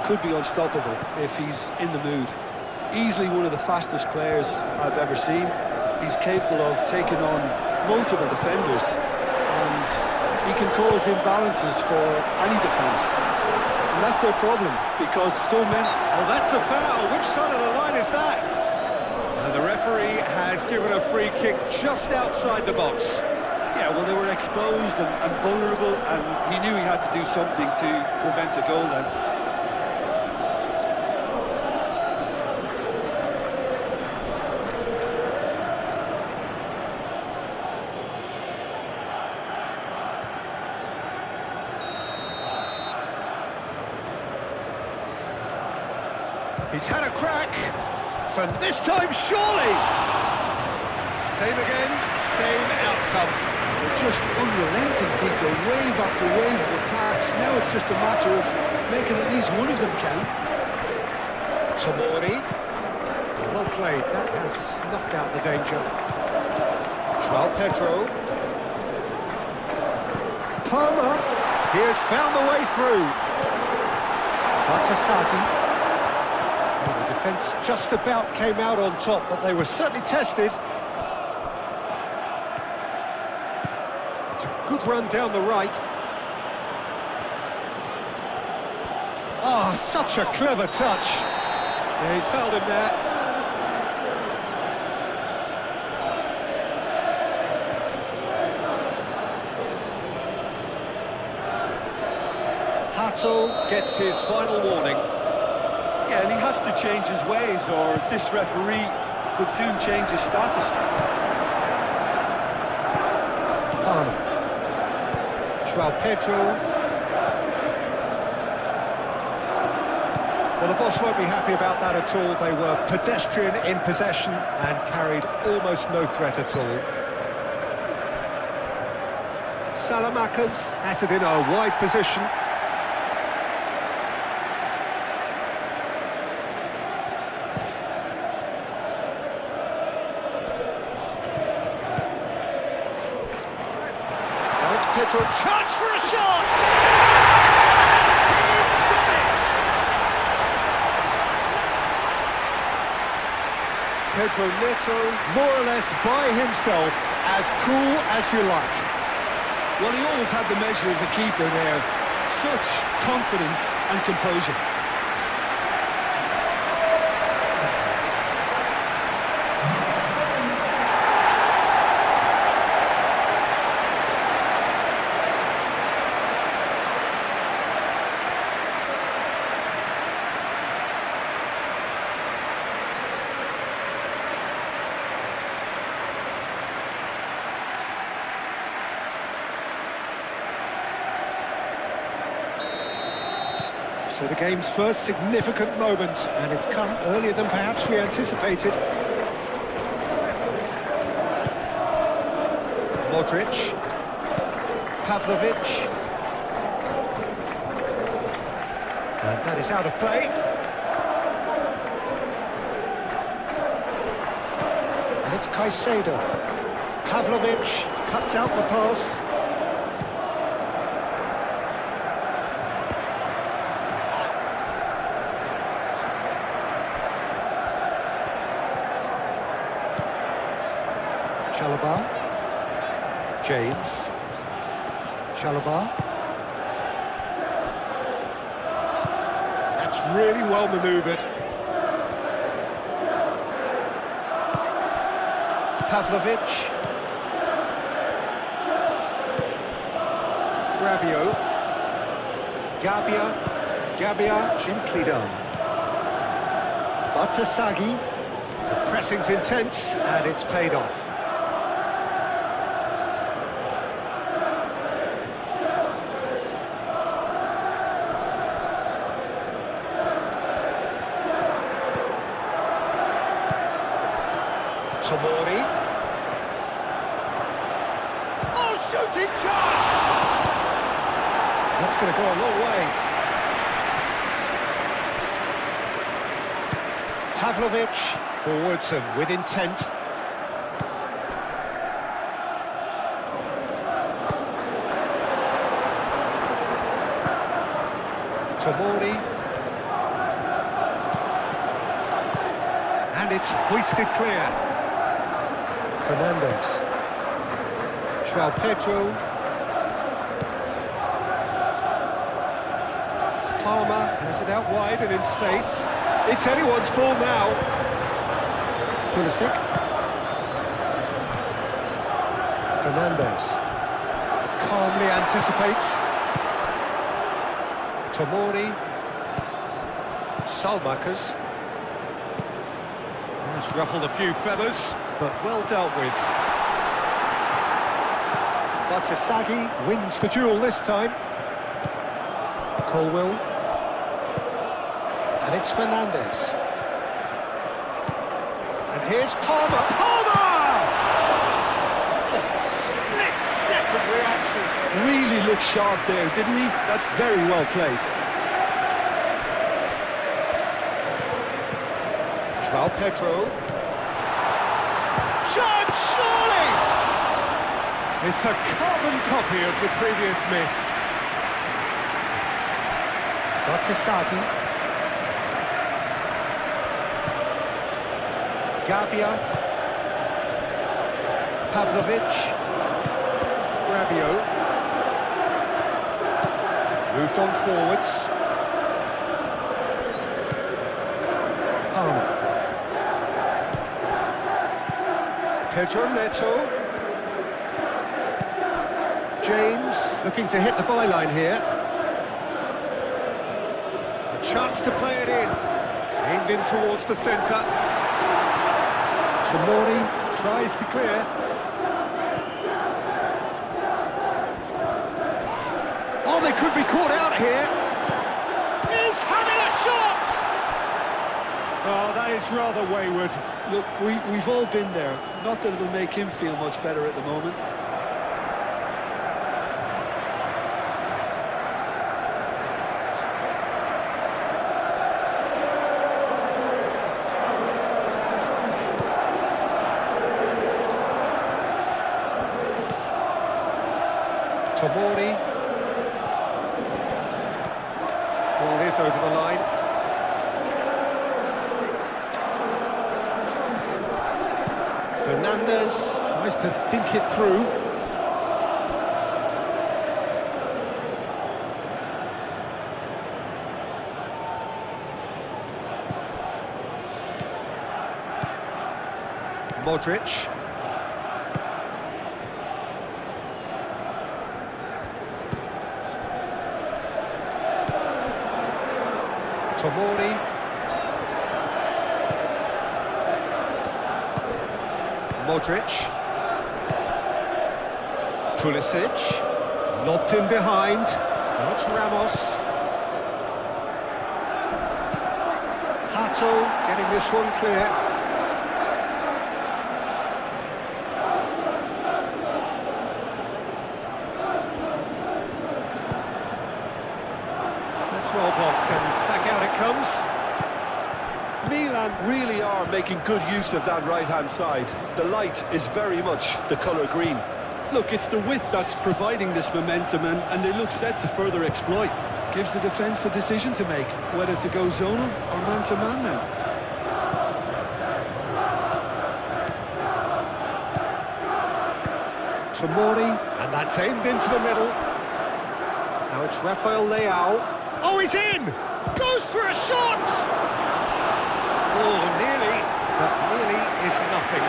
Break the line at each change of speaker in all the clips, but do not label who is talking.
could be unstoppable if he's in the mood. Easily one of the fastest players I've ever seen. He's capable of taking on multiple defenders, and he can cause imbalances for any defence. And that's their problem, because so many...
Well, that's a foul. Which side of the line is that? And the referee has given a free kick just outside the box.
Yeah, well, they were exposed and vulnerable, and he knew he had to do something to prevent a goal then.
He's had a crack. For this time, surely! Same again, same outcome.
They're just unrelenting, Peter. Wave after wave of attacks. Now it's just a matter of making at least one of them count.
Tomori. Well played. That has snuffed out the danger. João Pedro. Palmer. He has found the way through. Batasagi. The defence just about came out on top, but they were certainly tested. It's a good run down the right. Oh, such a clever touch. Yeah, he's fouled him there. Hato gets his final warning.
Yeah, and he has to change his ways, or this referee could soon change his status.
Palmer. João Pedro. Well, the boss won't be happy about that at all. They were pedestrian in possession and carried almost no threat at all. Salamakers has it in a wide position. Pedro, chance for a shot! And he's done it! Pedro Neto, more or less by himself, as cool as you like.
Well, he always had the measure of the keeper there. Such confidence and composure.
So the game's first significant moment, and it's come earlier than perhaps we anticipated. Modric. Pavlovic. And that is out of play. And it's Caicedo. Pavlovic cuts out the pass. Chalobah, James, Chalobah. That's really well manoeuvred. Pavlovic. Rabiot. Gabia, gently done. Batasagi. The pressing's intense, and it's paid off. Tomori. Oh, shooting chance! That's going to go a long way. Pavlovic, forwards and with intent. Tomori. And it's hoisted clear.
Fernandez. João Pedro. Palmer has it out wide and in space.
It's anyone's ball now.
Pulisic. Fernandez.
Calmly anticipates.
Tomori. Salmakers.
It's ruffled a few feathers, but well dealt with.
Batasagi wins the duel this time. Colwill. And it's Fernandez. And here's Palmer. Palmer! Split-second reaction.
Really looked sharp there, didn't he? That's very well played.
João Pedro. Chance, surely!
It's a carbon copy of the previous miss.
Batasagi. Gabia. Pavlovic.
Rabiot.
Moved on forwards. Palmer. Pedro Neto. James looking to hit the byline here.
A chance to play it in. Aimed in towards the centre.
Tomori.
Tries to clear.
Oh, they could be caught out here. He's having a shot!
Oh, that is rather wayward.
Look, we've all been there. Not that it'll make him feel much better at the moment.
Tomori.
Ball is over the line.
Fernandez tries to dink it through. Modric. Tomori. Modric. Pulisic. Lobbed in behind. Now it's Ramos. Hato getting this one clear. That's well blocked and back out it comes.
Milan really are making good use of that right-hand side. The light is very much the colour green. Look, it's the width that's providing this momentum, and they look set to further exploit. Gives the defence a decision to make, whether to go zonal or man-to-man now.
Tomori, and that's aimed into the middle. Now it's Rafael Leao. Oh, he's in! Goes for a shot! Oh, nearly, but nearly is nothing.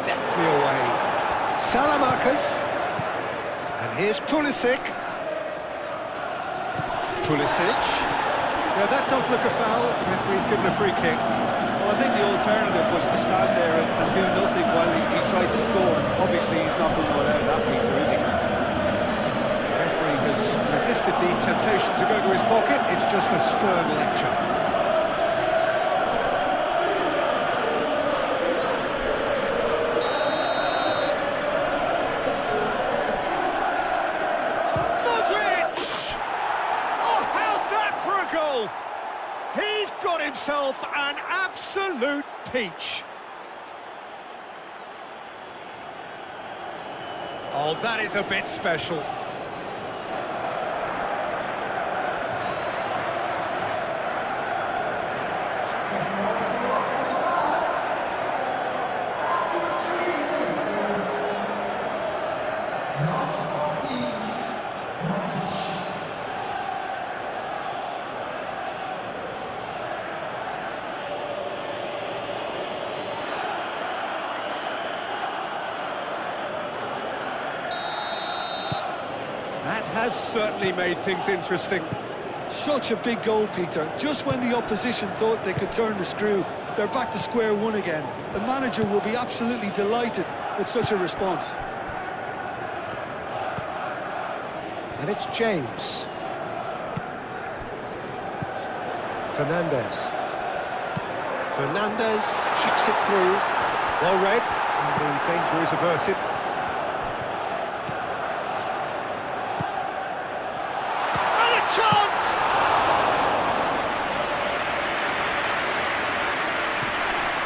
Deftly away. Salamakers. And here's Pulisic. Pulisic.
Yeah, that does look a foul. Referee's given a free kick.
Well, I think the alternative was to stand there and do nothing while he tried to score. Obviously, he's not going to allow that, Peter, is he?
The referee has resisted the temptation to go to his pocket. It's just a stern lecture.
absolute peach.
Oh, that is a bit special. That has certainly made things interesting.
Such a big goal, Peter. Just when the opposition thought they could turn the screw, they're back to square one again. The manager will be absolutely delighted with such a response.
And it's James. Fernandez. Fernandez chips it through. Well read, and the danger is averted. And a chance!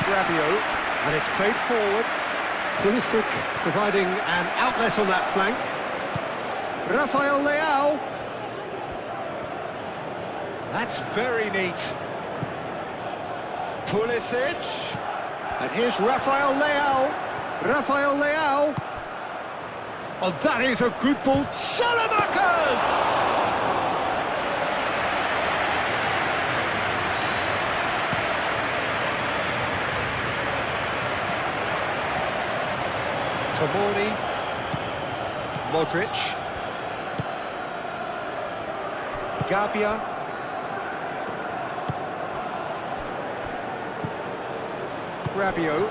Rabiot, and it's played forward. Pulisic providing an outlet on that flank. Rafael Leao.
That's very neat. Pulisic.
And here's Rafael Leao. Rafael Leao. Oh, that is a good ball. Salamanca's! Tomori. Modric. Gabia. Rabiot.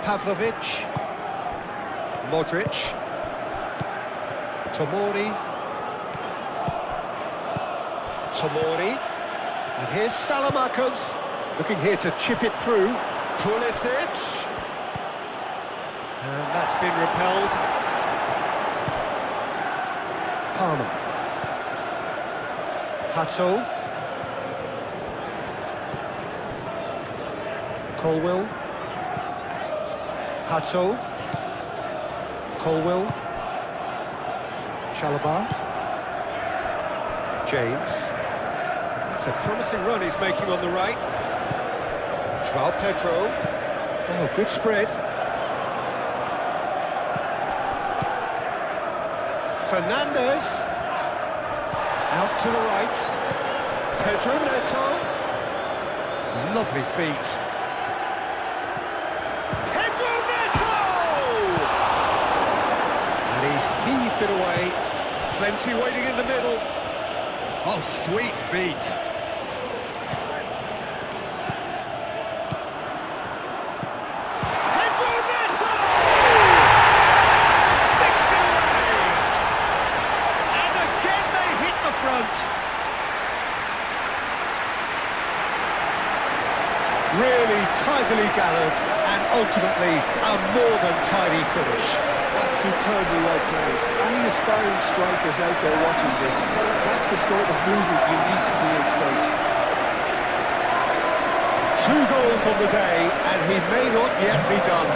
Pavlovic. Modric. Tomori. Tomori. And here's Salamanca's. Looking here to chip it through.
Pulisic. And that's been repelled.
Palmer. Hato. Colwill. Hato. Colwill. Chalobah. James.
It's a promising run he's making on the right.
Joao Pedro. Oh, good spread. Fernandez.
Out to the right.
Pedro Neto.
Lovely feet.
Pedro Neto! And he's heaved it away.
Plenty waiting in the middle. Oh, sweet feet.
Pedro Neto! Sticks it away! And again they hit the front. Really tidily gathered, and ultimately a more than tidy finish.
That's superbly well played. Any aspiring strikers out there watching this, that's the sort of movement you need to do in space.
2 goals on the day, and he may not yet be done.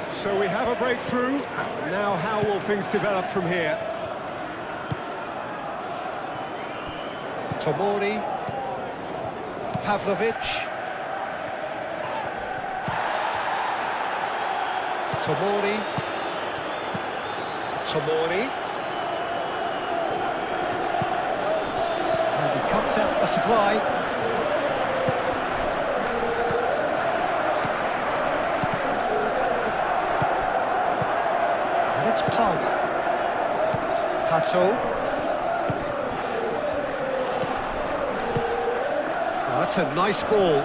So we have a breakthrough. Now how will things develop from here? Tomori. Pavlovic. Tomori. Tomori. And he cuts out the supply. It's Palmer. Hato. Oh, that's a nice ball.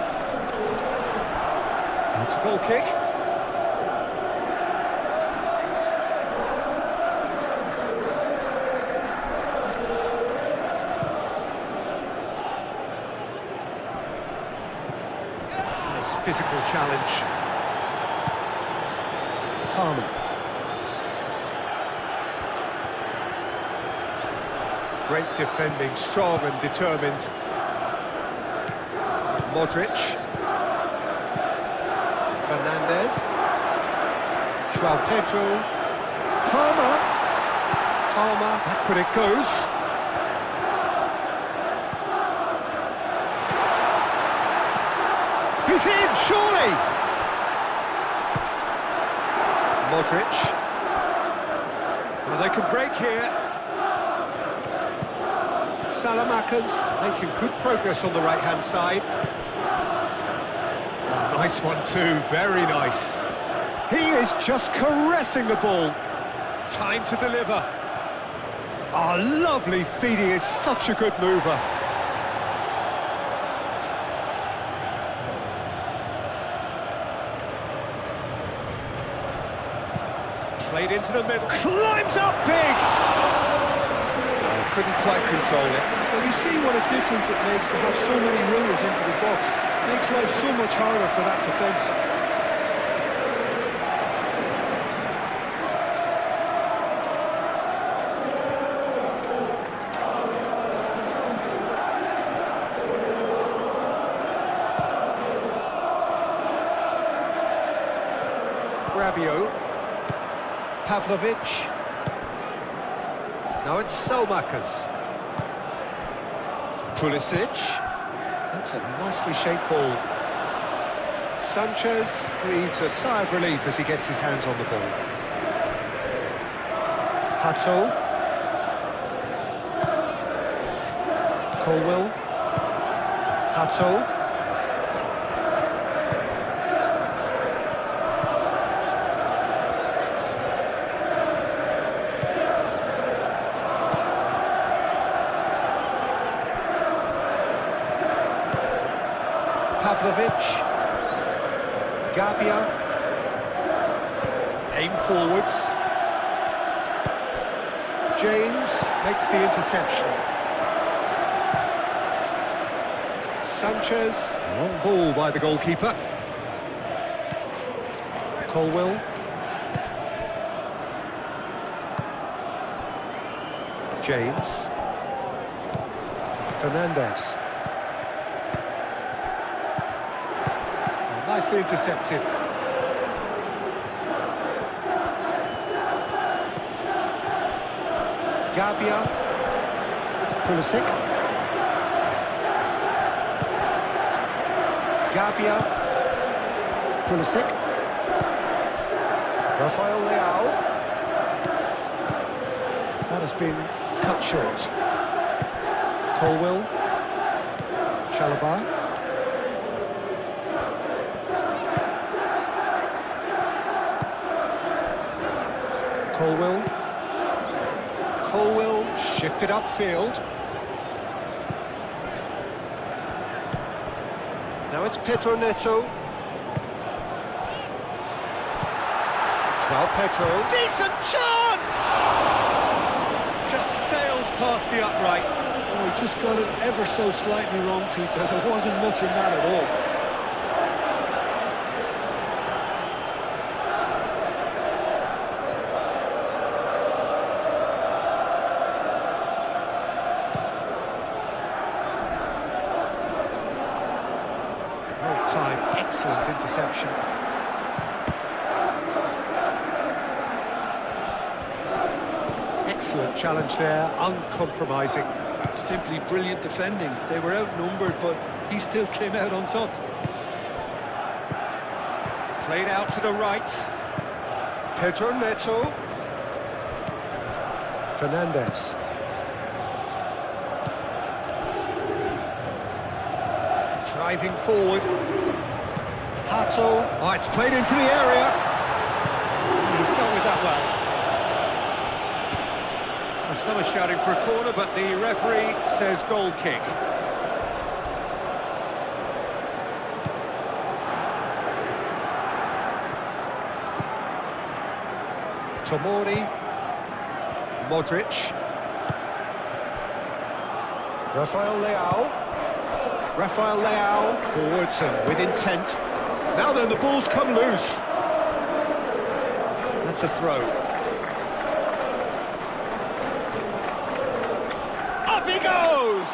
That's a goal kick. physical challenge. Palmer. Great defending, strong and determined. Modric. Fernandez. João Pedro. Palmer. Back when it goes. He's in, surely! Modric. Well, they can break here. Salamakers making good progress on the right-hand side. Oh, nice one too, very nice. He is just caressing the ball. Time to deliver. Oh, lovely feed, he is such a good mover. Played into the middle, climbs up big! Couldn't quite control it.
Well, you see what a difference it makes to have so many runners into the box. Makes life so much harder for that defence.
Rabiot. Pavlovic. Now it's Selmakers. Pulisic. That's a nicely shaped ball. Sanchez breathes a sigh of relief as he gets his hands on the ball. Hato. Colwell. Hato. Pavlovic, Gabia, aim forwards, James makes the interception. Sanchez, long ball by the goalkeeper. Colwell. James. Fernandez. Nicely intercepted. Gabia. Pulisic. Gabia. Pulisic. Rafael Leao. That has been cut short. Colwell. Chalobah. Colwell shifted upfield. Now it's Pedro Neto. João Pedro. Decent chance! Just sails past the upright.
Oh, he just got it ever so slightly wrong, Peter. There wasn't much in that at all.
Time, excellent interception. Excellent challenge there, uncompromising.
That's simply brilliant defending. They were outnumbered, but he still came out on top.
Played out to the right. Pedro Neto. Fernandez. Driving forward. Hato. Oh, it's played into the area. He's dealt with that well.
Well, some are shouting for a corner, but the referee says goal kick.
Tomori. Modric. Rafael Leao, forwards and with intent.
Now then, the ball's come loose. That's a throw. Up he goes!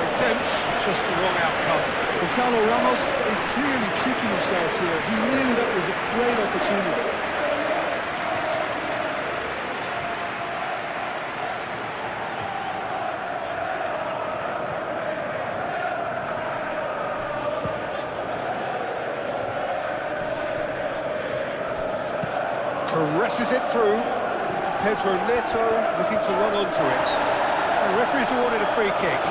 Attempt, just the wrong outcome.
Gonzalo Ramos is clearly kicking himself here. He knew that was a great opportunity.
Caresses it through. Pedro Neto looking to run onto it. The referee's awarded a free kick.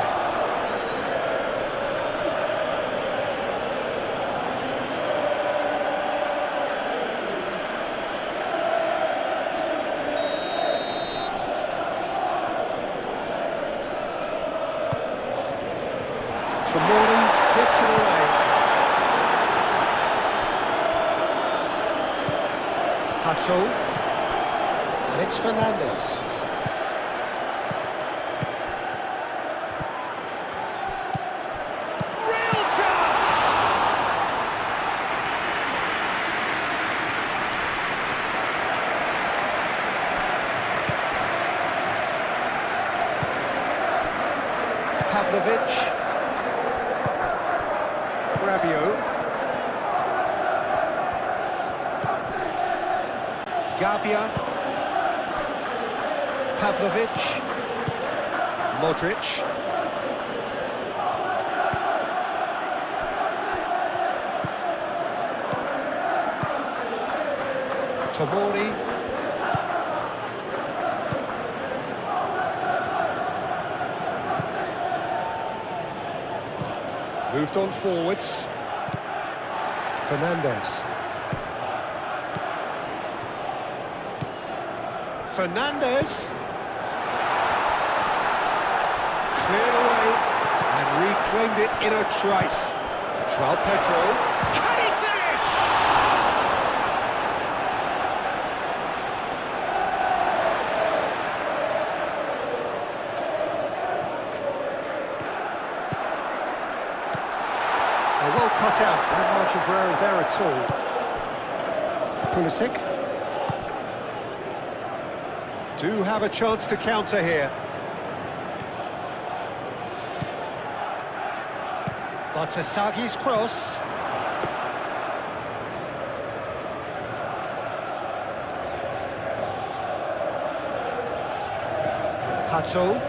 Tomori gets it away. Pato, and it's Fernandez. Real chance! Pavlovic. Rabiot. Gabia, Pavlovic, Modric, Tomori, moved on forwards, Fernandez. Fernandez cleared away and reclaimed it in a trice. João Pedro, can he finish? Well cut out, no margin for error there at all. Pulisic. Do have a chance to counter here. Batasagi's cross. Pato.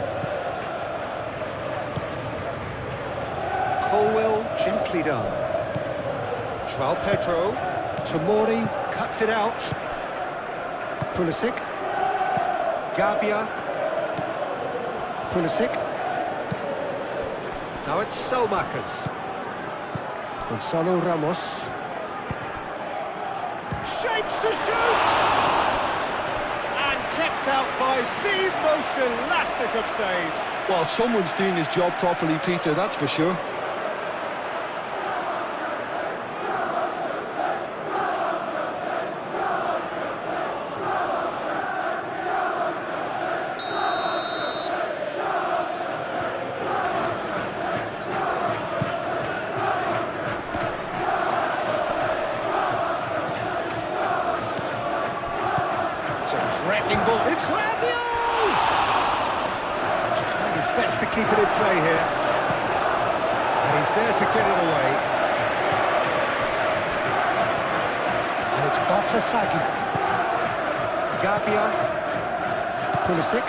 Colwell, gently done. João Pedro. Tomori cuts it out. Pulisic. Gabia, Pulisic. Now it's Selmakers. Gonzalo Ramos. Shapes to shoot! And kept out by the most elastic of saves.
Well, someone's doing his job properly, Peter, that's for sure.
Threatening ball. It's Rabiot! He's trying his best to keep it in play here. And he's there to get it away. And it's Batasagi. Gabia. Pulisic.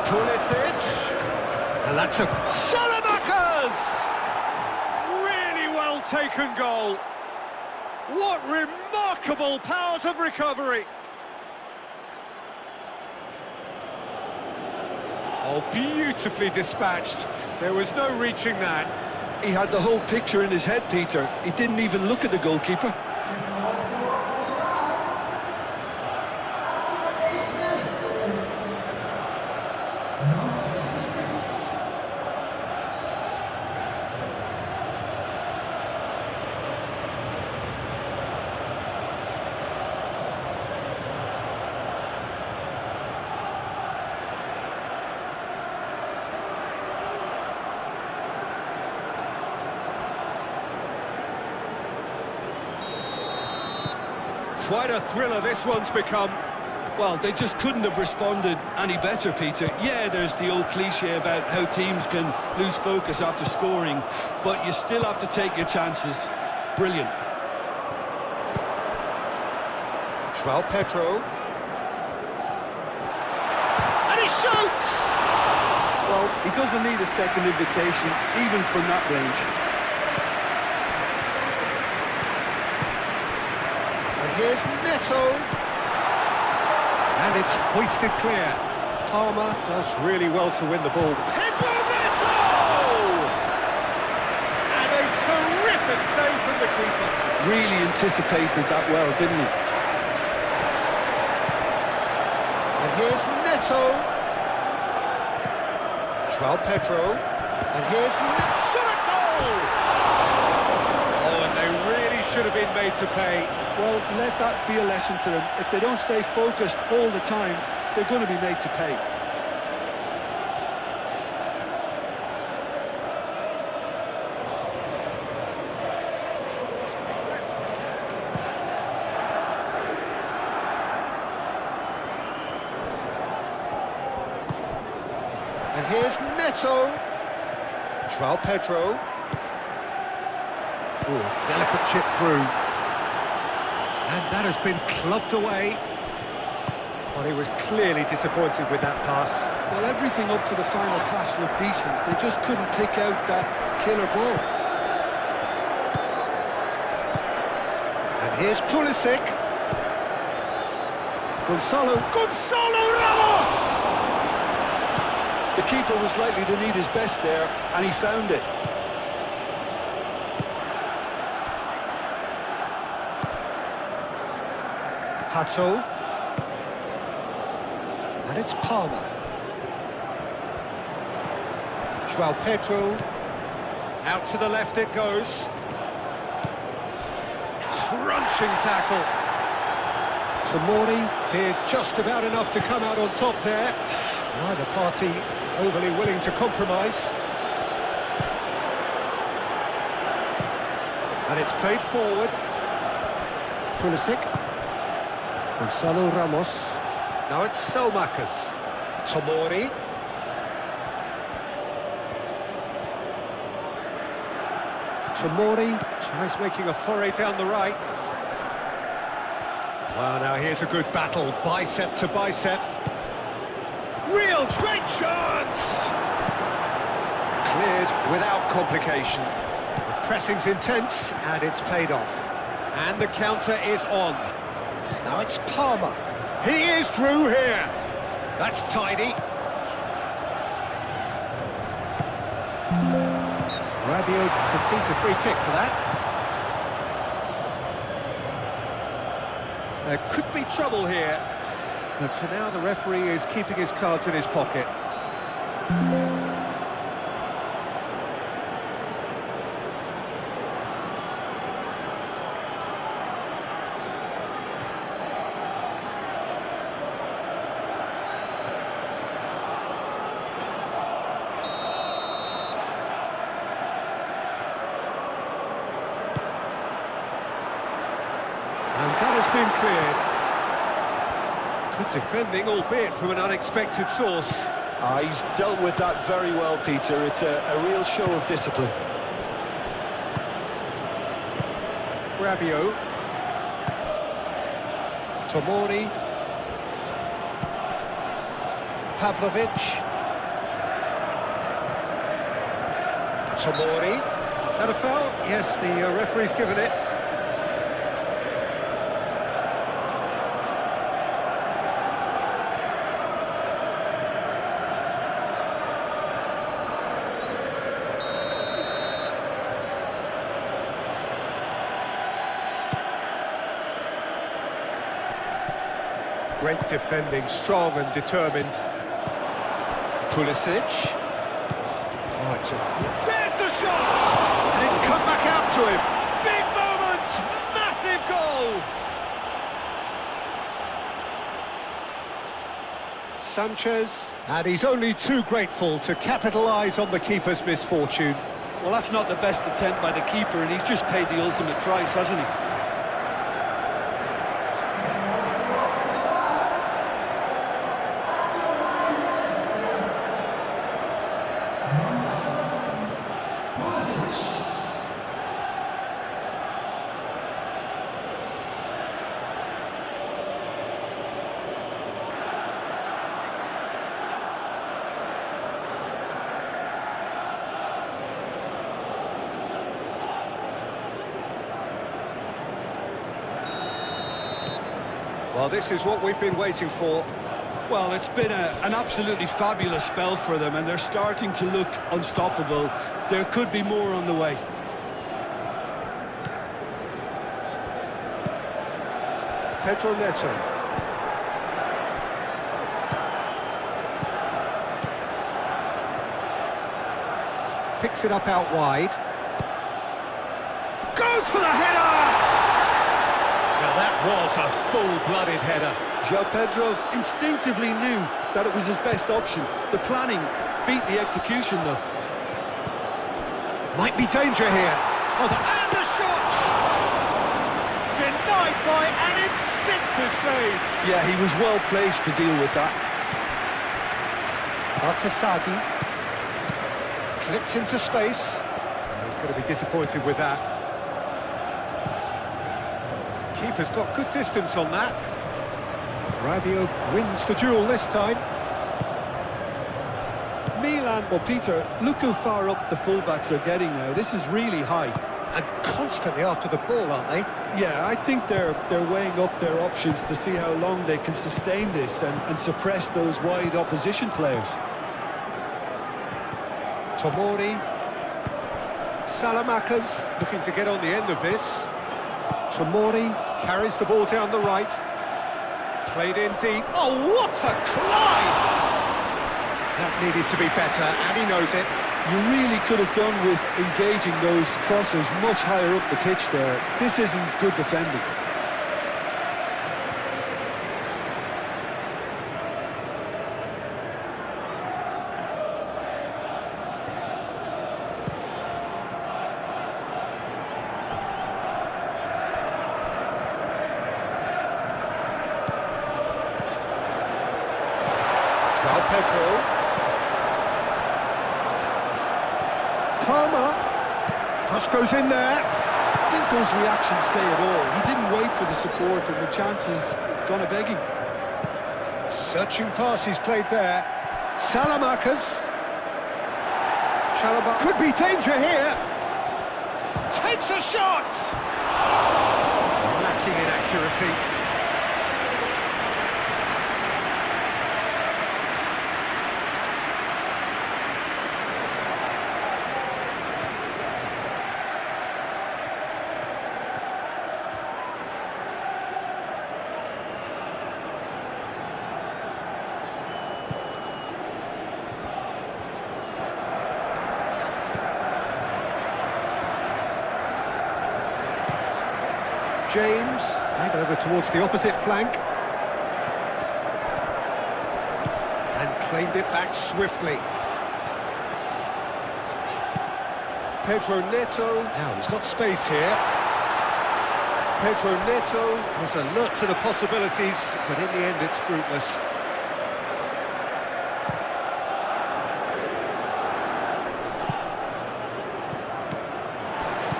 Pulisic. And that's a... Salamakers! Really well taken goal. What remarkable powers of recovery. Oh, beautifully dispatched. There was no reaching that.
He had the whole picture in his head, Peter. He didn't even look at the goalkeeper.
Quite a thriller this one's become.
Well, they just couldn't have responded any better, Peter. Yeah, there's the old cliche about how teams can lose focus after scoring, but you still have to take your chances. Brilliant.
João Pedro. And he shoots!
Well, he doesn't need a second invitation, even from that range.
And here's Neto. And it's hoisted clear. Palmer does really well to win the ball. Pedro Neto! And a terrific save from the keeper.
Really anticipated that well, didn't he?
And here's Neto. João Pedro. And here's shot a goal! Oh, and they really should have been made to pay.
Well, let that be a lesson to them. If they don't stay focused all the time, they're going to be made to pay.
And here's Neto. João Pedro. Oh, delicate chip through. And that has been clubbed away. Well, he was clearly disappointed with that pass.
Well, everything up to the final pass looked decent. They just couldn't pick out that killer ball.
And here's Pulisic. Gonzalo Ramos!
The keeper was likely to need his best there, and he found it.
Hato. And it's Palmer. João Pedro. Out to the left it goes. Crunching tackle. Tomori did just about enough to come out on top there. Neither party overly willing to compromise. And it's played forward. Pulisic. Gonzalo Ramos. Now it's Selmakers. Tomori. Tomori tries making a foray down the right. Well, now here's a good battle, bicep to bicep. Real great chance! Cleared without complication. The pressing's intense, and it's paid off. And the counter is on. Now it's Palmer. He is through here. That's tidy. Rabiot concedes a free kick for that. There could be trouble here, but for now the referee is keeping his cards in his pocket. And that has been cleared. Good defending, albeit from an unexpected source.
He's dealt with that very well, Peter. It's a real show of discipline.
Rabiot. Tomori. Pavlovic. Tomori. That a foul? Yes, the referee's given it. Great defending, strong and determined. Pulisic. Oh, there's the shot! And it's come back out to him. Big moment! Massive goal! Sanchez. And he's only too grateful to capitalise on the keeper's misfortune.
Well, that's not the best attempt by the keeper, and he's just paid the ultimate price, hasn't he?
Well, this is what we've been waiting for.
Well, it's been an absolutely fabulous spell for them, and they're starting to look unstoppable. There could be more on the way.
Pedro Neto. Picks it up out wide. Goes for the header! Now that was a full-blooded header.
João Pedro instinctively knew that it was his best option. The planning beat the execution, though.
Might be danger here. Oh, and the shot! Denied by an instinctive save.
Yeah, he was well placed to deal with that.
Artasagi. Clipped into space. He's going to be disappointed with that. Keeper's got good distance on that. Rabiot wins the duel this time.
Milan, well, Peter, look how far up the fullbacks are getting now. This is really high.
And constantly after the ball, aren't they?
Yeah, I think they're weighing up their options to see how long they can sustain this and suppress those wide opposition players.
Tomori. Salamakas looking to get on the end of this. Tomori carries the ball down the right. Played in deep. Oh, what a climb! That needed to be better, and he knows it.
You really could have done with engaging those crosses much higher up the pitch there. This isn't good defending.
João Pedro. Palmer. Cross goes in there.
I think those reactions say it all. He didn't wait for the support, and the chances gone a begging.
Searching pass he's played there. Salamakas. Chalaba. Could be danger here. Takes a shot. Lacking in accuracy. James, played over towards the opposite flank. And claimed it back swiftly. Pedro Neto. Now he's got space here. Pedro Neto was alert to the possibilities, but in the end it's fruitless.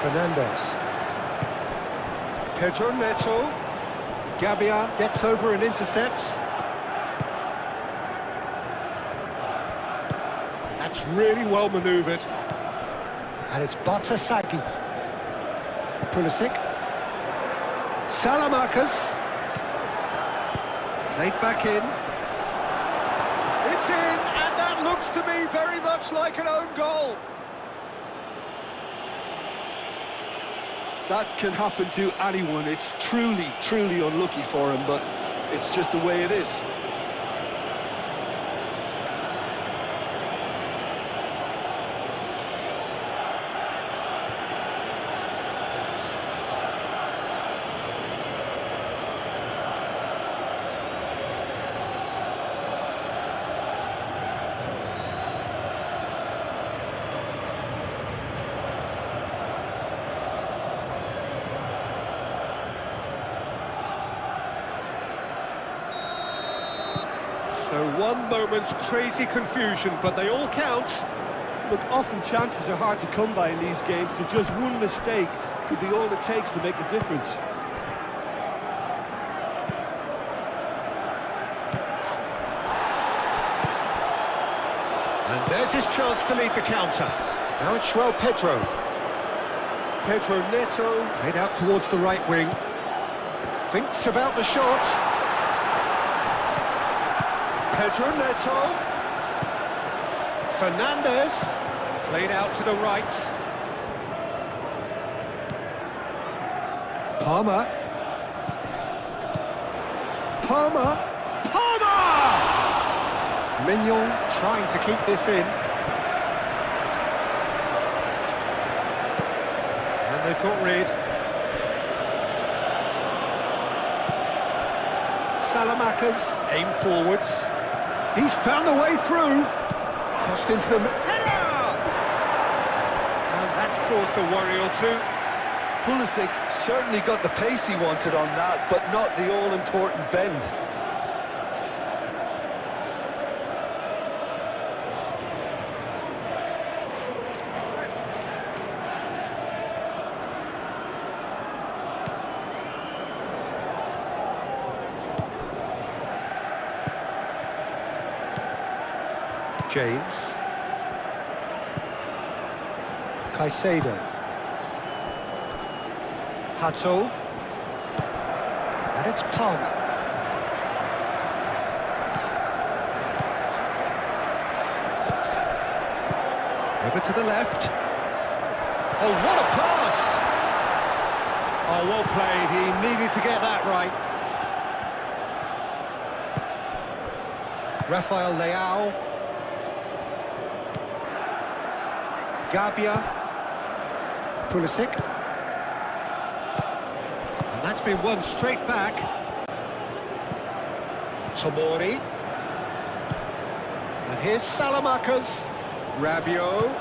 Fernandez. Pedro Neto. Gabbia gets over and intercepts. That's really well manoeuvred. And it's Artasagi. Pulisic. Salamakas. Played back in. It's in, and that looks to me very much like an own goal.
That can happen to anyone. It's truly, truly unlucky for him, but it's just the way it is.
So one moment's crazy confusion, but they all count.
Look, often chances are hard to come by in these games, so just one mistake could be all it takes to make the difference.
And there's his chance to lead the counter. Now it's João Pedro. Pedro Neto, played out towards the right wing. Thinks about the shot. Pedro Neto. Fernandez, played out to the right. Palmer. Mignon trying to keep this in. And they've got rid. Salamanca's aim forwards. He's found the way through. Crossed into the header! And that's caused a worry or two.
Pulisic certainly got the pace he wanted on that, but not the all-important bend.
James. Caicedo. Hato. And it's Palmer. Over to the left. Oh, what a pass! Oh, well played. He needed to get that right. Rafael Leao. Gabia, Pulisic, and that's been won straight back. Tomori, and here's Salamanca's, Rabiot,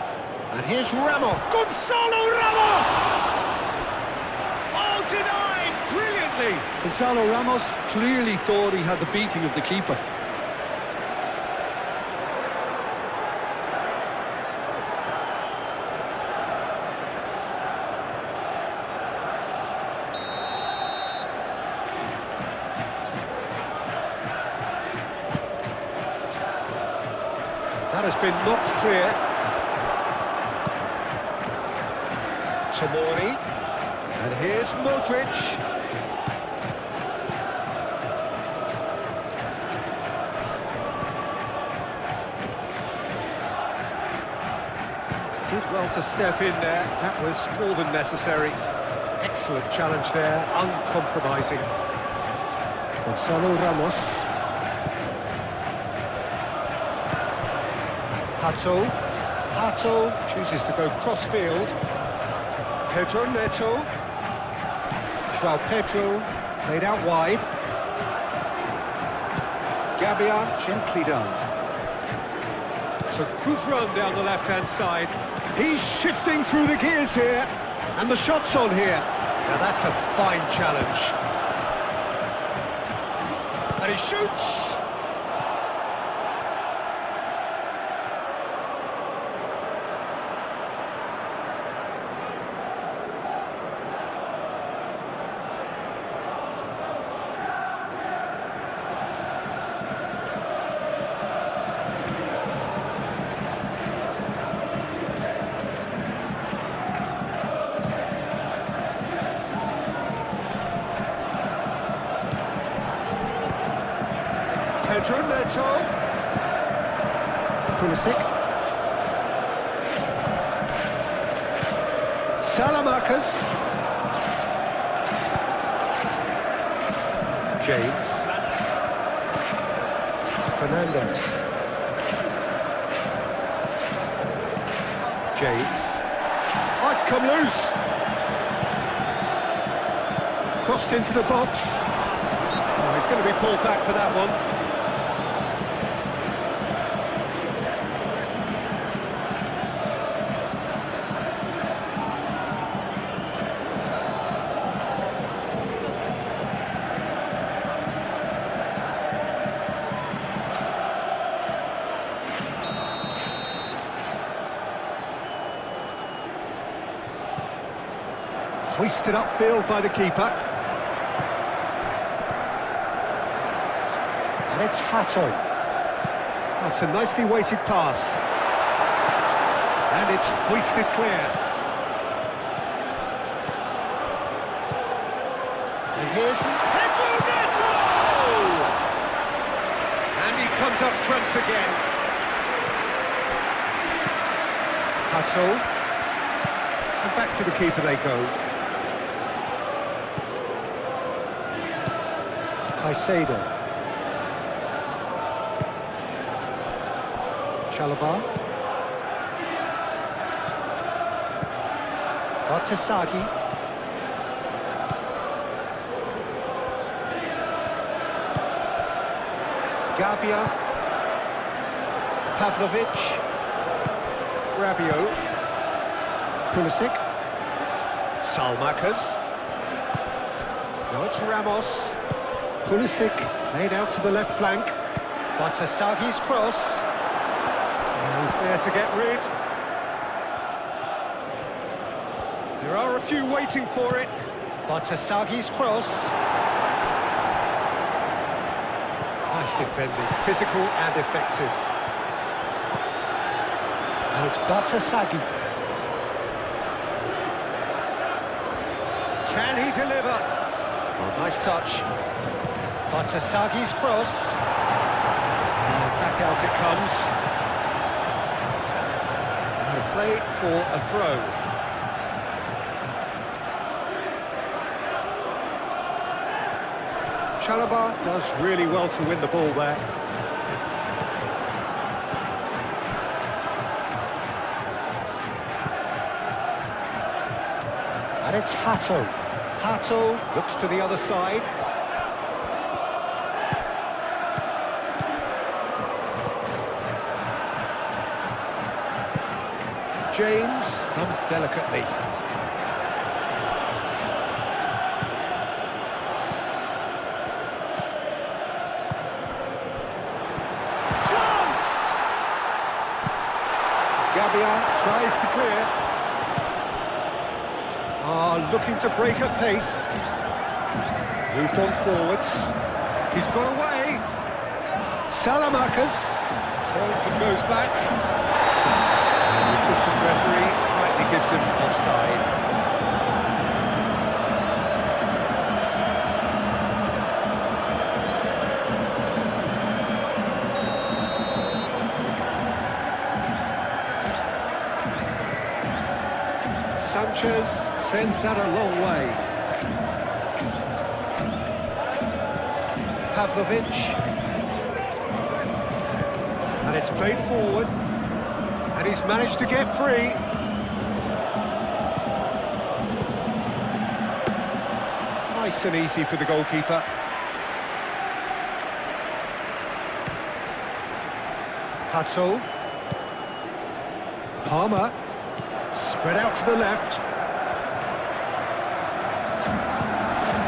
and here's Ramos. Gonzalo Ramos! Oh, denied brilliantly.
Gonzalo Ramos clearly thought he had the beating of the keeper.
That has been knocked clear. Tomori. And here's Modric. Did well to step in there. That was more than necessary. Excellent challenge there, uncompromising. Gonzalo Ramos. Hato chooses to go cross-field. Pedro Neto. João Pedro, played out wide. Gabia, gently done. It's a good run down the left-hand side. He's shifting through the gears here. And the shot's on here. Now that's a fine challenge. And he shoots! Pedro Neto. Pulisic. Salamanca's. James. Fernandez. James. Oh, it's come loose. Crossed into the box. Oh, he's going to be pulled back for that one.
Hoisted upfield by the keeper. And it's Hato. That's a nicely weighted pass. And it's hoisted clear. And here's Pedro Neto! And he comes up trumps again. Hato. And back to the keeper they go. Caicedo. Chalobah. Bartasaghi. Gabia. Pavlovic. Rabiot. Pulisic. Salmakas. Now it's Ramos. Pulisic played out to the left flank. Bartasaghi's cross. He's there to get rid. There are a few waiting for it. Bartasaghi's cross. Nice defending, physical and effective. And it's Bartasaghi. Can he deliver? Oh, nice touch. Bartasaghi's cross. And back out it comes. And a play for a throw. Chalobah does really well to win the ball there. And it's Hato. Hato looks to the other side. James, delicately. Chance! Gabia tries to clear. Looking to break at pace. Moved on forwards. He's got away. Salamakas turns and goes back. And the assistant referee rightly gives him offside. Sanchez sends that a long way. Pavlovic. And it's played forward. And he's managed to get free. Nice and easy for the goalkeeper. Hato. Palmer. Spread out to the left.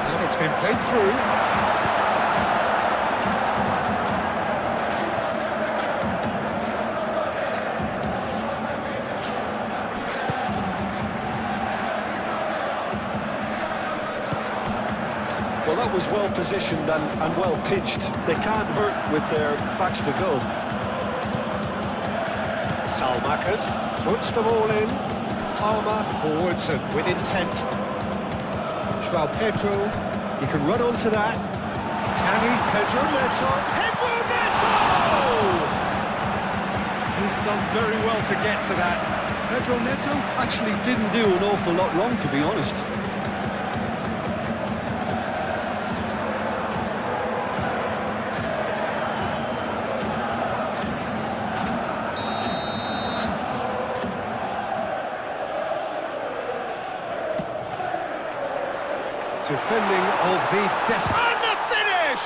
And it's been played through.
Well, that was well positioned and well pitched. They can't hurt with their backs to goal.
Salmakas puts them all in. Palmer forwards and with intent. João Pedro, he can run onto that. Can he? Pedro Neto! Pedro Neto! He's done very well to get to that.
Pedro Neto actually didn't do an awful lot wrong, to be honest.
Defending of the and the finish!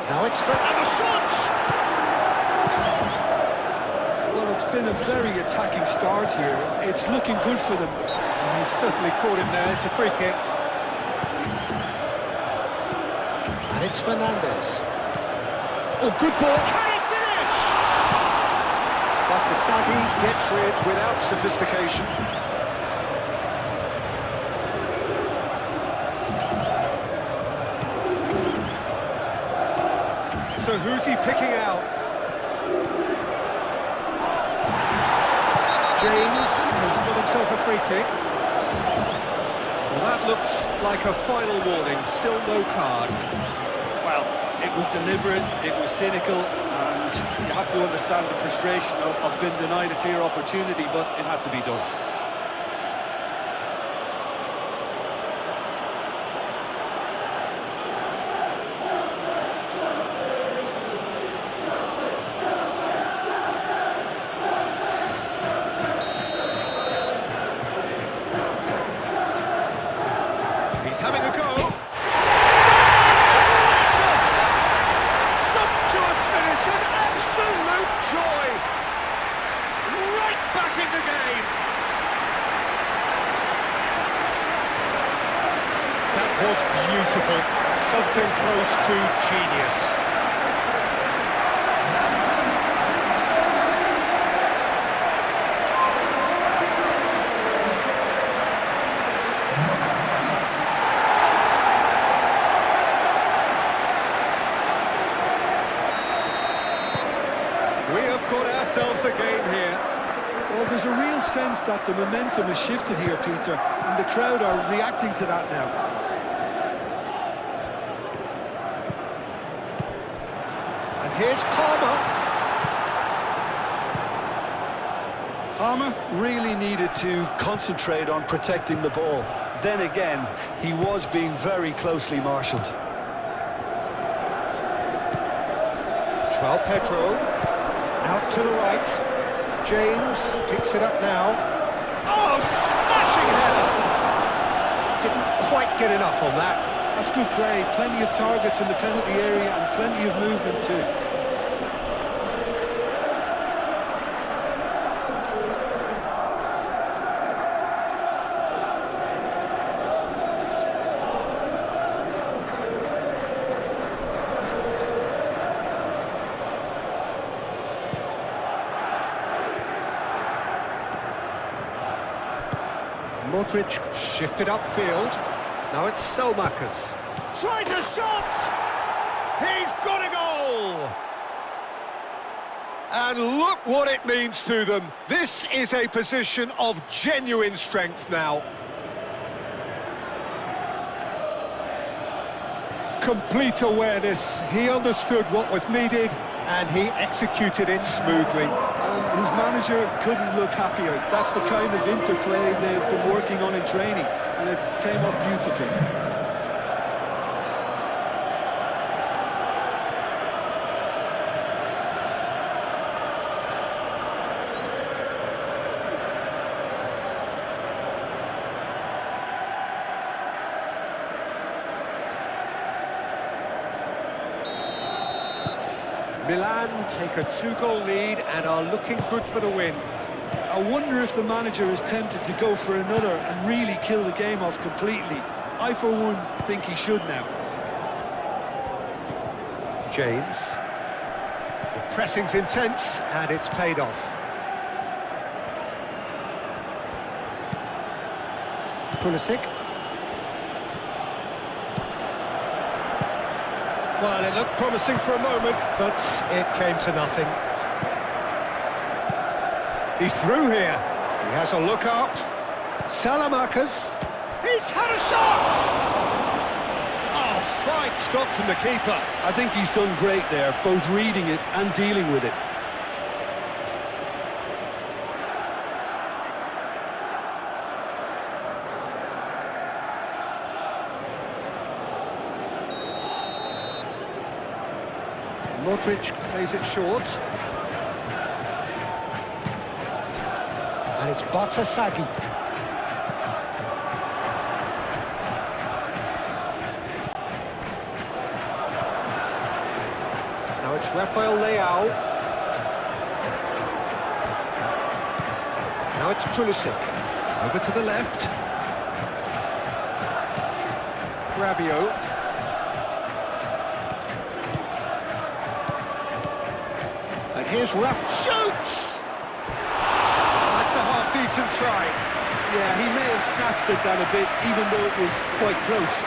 Now it's for another shot!
Well, it's been a very attacking start here. It's looking good for them.
He certainly caught him there. It's a free kick. And it's Fernandes. Oh, good ball. Can he finish?
Batasagi gets rid without sophistication. So who's he picking out? James has got himself a free kick. Well, that looks like a final warning, still no card.
Well, it was deliberate, it was cynical, and you have to understand the frustration of being denied a clear opportunity, but it had to be done.
He's having a go. Sumptuous finish, an absolute joy. Right back in the game. That was beautiful. Something close to genius. We have got ourselves a game here.
Well, there's a real sense that the momentum has shifted here, Peter, and the crowd are reacting to that now.
And here's Palmer.
Palmer really needed to concentrate on protecting the ball. Then again, he was being very closely marshalled.
João Pedro. Out to the right. James picks it up now. Oh, smashing header! Didn't quite get enough on that.
That's good play. Plenty of targets in the penalty area and plenty of movement too.
Modric shifted upfield. Now it's Selmakers. Tries a shot! He's got a goal! And look what it means to them. This is a position of genuine strength now. Complete awareness. He understood what was needed and he executed it smoothly.
And his manager couldn't look happier. That's the kind of interplay they've been working on in training, and it came up beautifully.
Milan take a 2-goal lead and are looking good for the win.
I wonder if the manager is tempted to go for another and really kill the game off completely. I, for one, think he should now.
James. The pressing's intense and it's paid off. Pulisic. Well, it looked promising for a moment, but it came to nothing. He's through here. He has a look up. Salamakers. He's had a shot! Oh, fine stop from the keeper.
I think he's done great there, both reading it and dealing with it.
Modric plays it short. And it's Batasagi. Now it's Rafael Leao. Now it's Pulisic. Over to the left. Rabiot. And here's Raf. Shoots! try.
Yeah, he may have snatched it down a bit, even though it was quite close.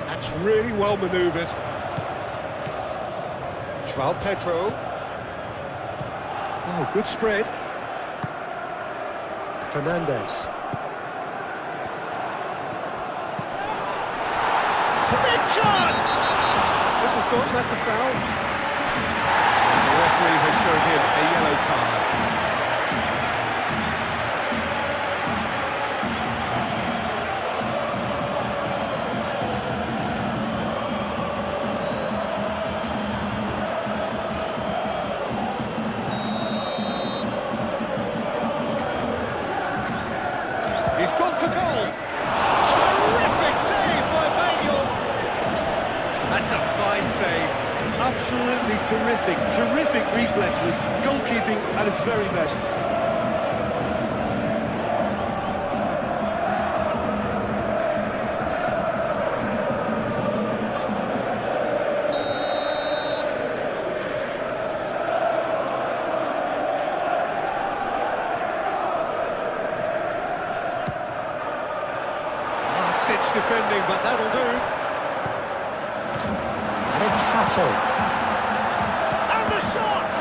That's really well manoeuvred. João Pedro. Oh, good spread. Fernandes. Big chance! This has gone, that's a foul. The referee has shown him a yellow card. He's gone for goal. Terrific save by Manuel. That's a fine save.
Absolutely terrific, terrific reflexes, goalkeeping at its very best.
Last-ditch defending, but that'll do. And it's Hato. And the shot!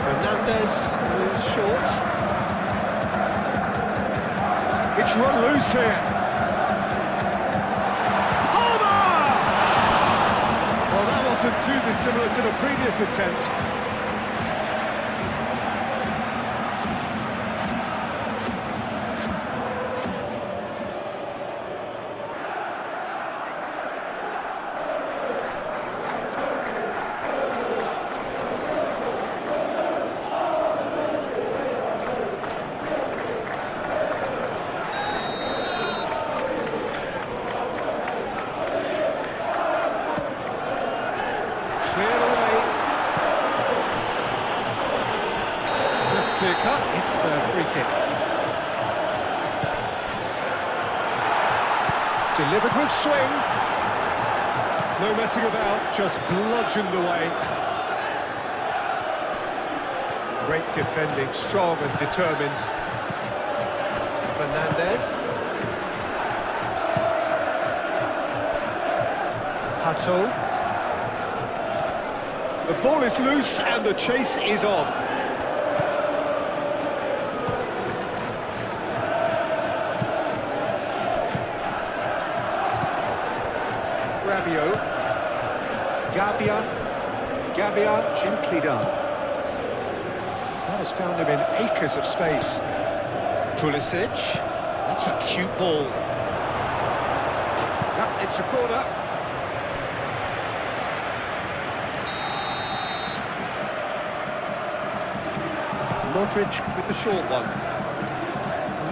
Fernandes is short. It's run loose here. Palmer! Well, that wasn't too dissimilar to the previous attempt. Cleared away. That's clear cut. It's a free kick. Delivered with swing. No messing about, just bludgeoned away. Great defending, strong and determined. Fernandes. Hato. The ball is loose and the chase is on. Rabiot. Gabia gently done. That has found him in acres of space. Pulisic. That's a cute ball. Yep, it's a corner. Modric with the short one.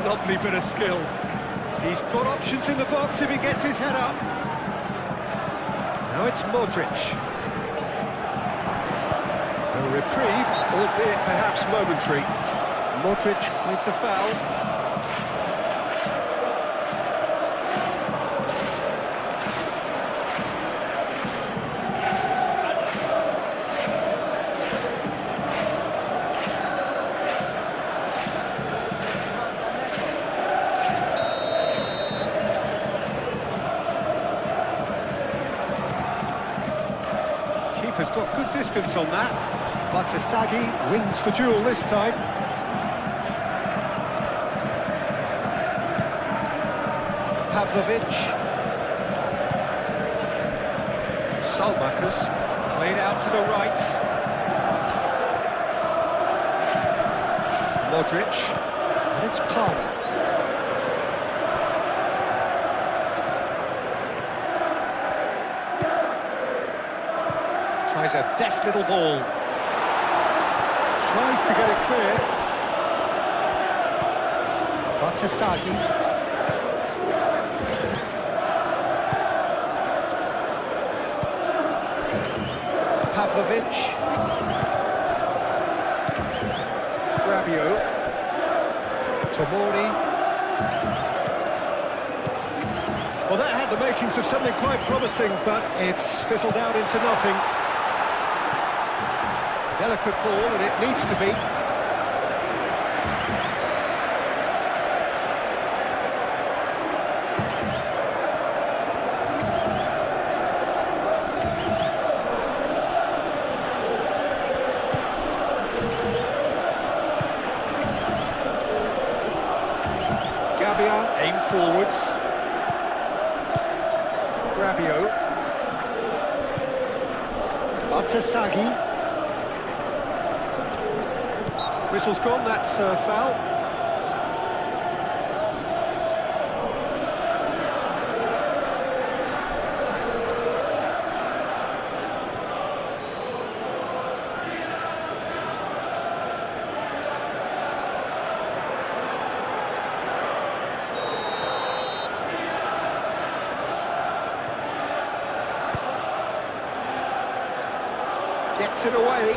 Lovely bit of skill. He's got options in the box if he gets his head up. Now it's Modric. A reprieve, albeit perhaps momentary. Modric with the foul. Keeper's got good distance on that, but Asagi wins the duel this time. Pavlovic. Salmakas.
Played out to the right. Modric. And it's Palmer. Tries a deft little ball. Tries to get it clear. Batasagi. Pavlovic. Rabiot. Tomori. Well, that had the makings of something quite promising, but it's fizzled out into nothing. Delicate ball, and it needs to be. Gabbia, aim forwards. Rabiot. Batasagi. Whistle's gone, that's foul. Gets it away.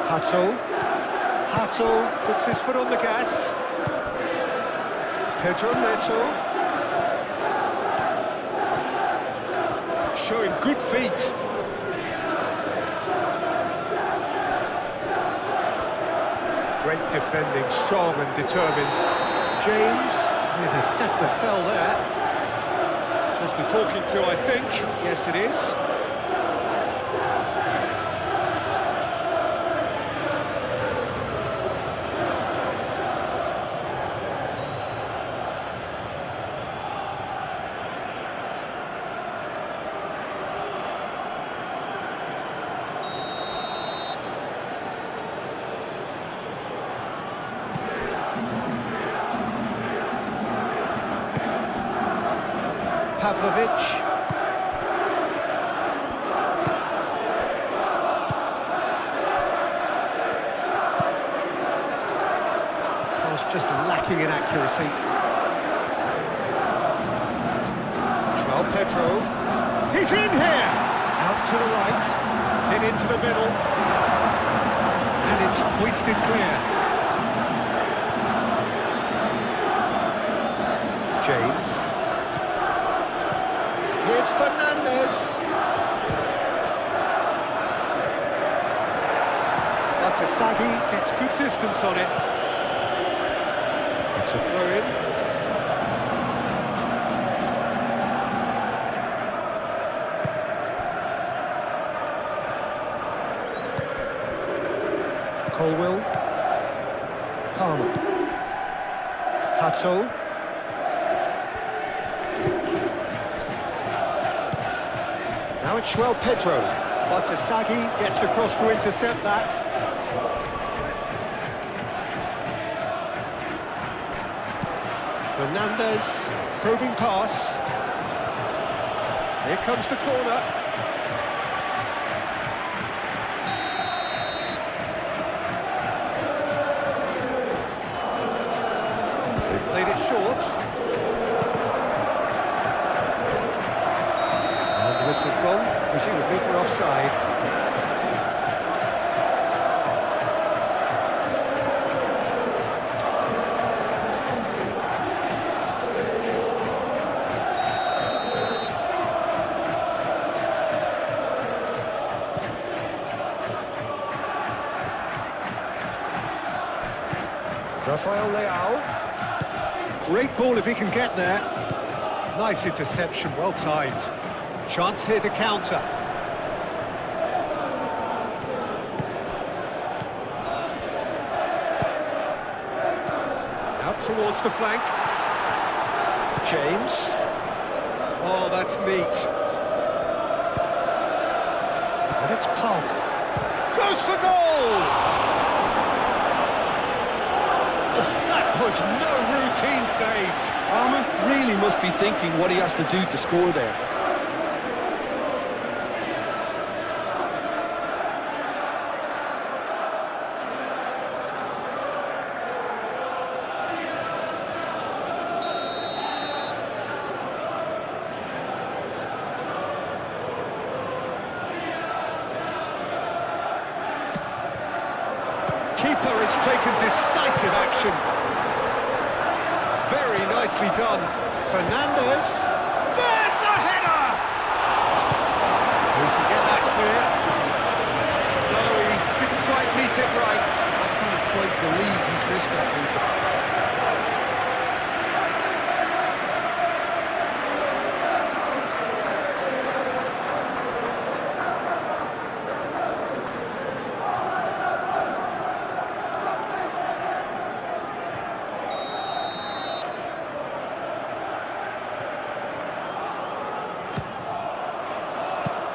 Hato puts his foot on the gas. Pedro Neto. Showing good feet. Great defending, strong and determined. James with a definite foul there. Just the talking to, I think. Yes, it is. Pavlovic. Pass just lacking in accuracy. João Pedro. He's in here! Out to the right, then into the middle. And it's hoisted clear. James. Here's Fernandez. Batasagi gets good distance on it. It's a throw-in. Colwill. Palmer. Hato. Now it's João Pedro. Batasagi gets across to intercept that. Fernandez, probing pass. Here comes the corner. They've played it short. Whistle's gone, presumably for offside. Rafael Leao. Great ball if he can get there. Nice interception, well timed. Chance here to counter. Out towards the flank. James.
Oh, that's neat. And it's Palmer. Goes for goal! Oh, that was no routine save.
Palmer really must be thinking what he has to do to score there.
Keeper has taken decisive action. Very nicely done. Fernandez. There's the header! Who can get that clear? No, he didn't quite beat it right.
I can't quite believe he's missed that, Peter.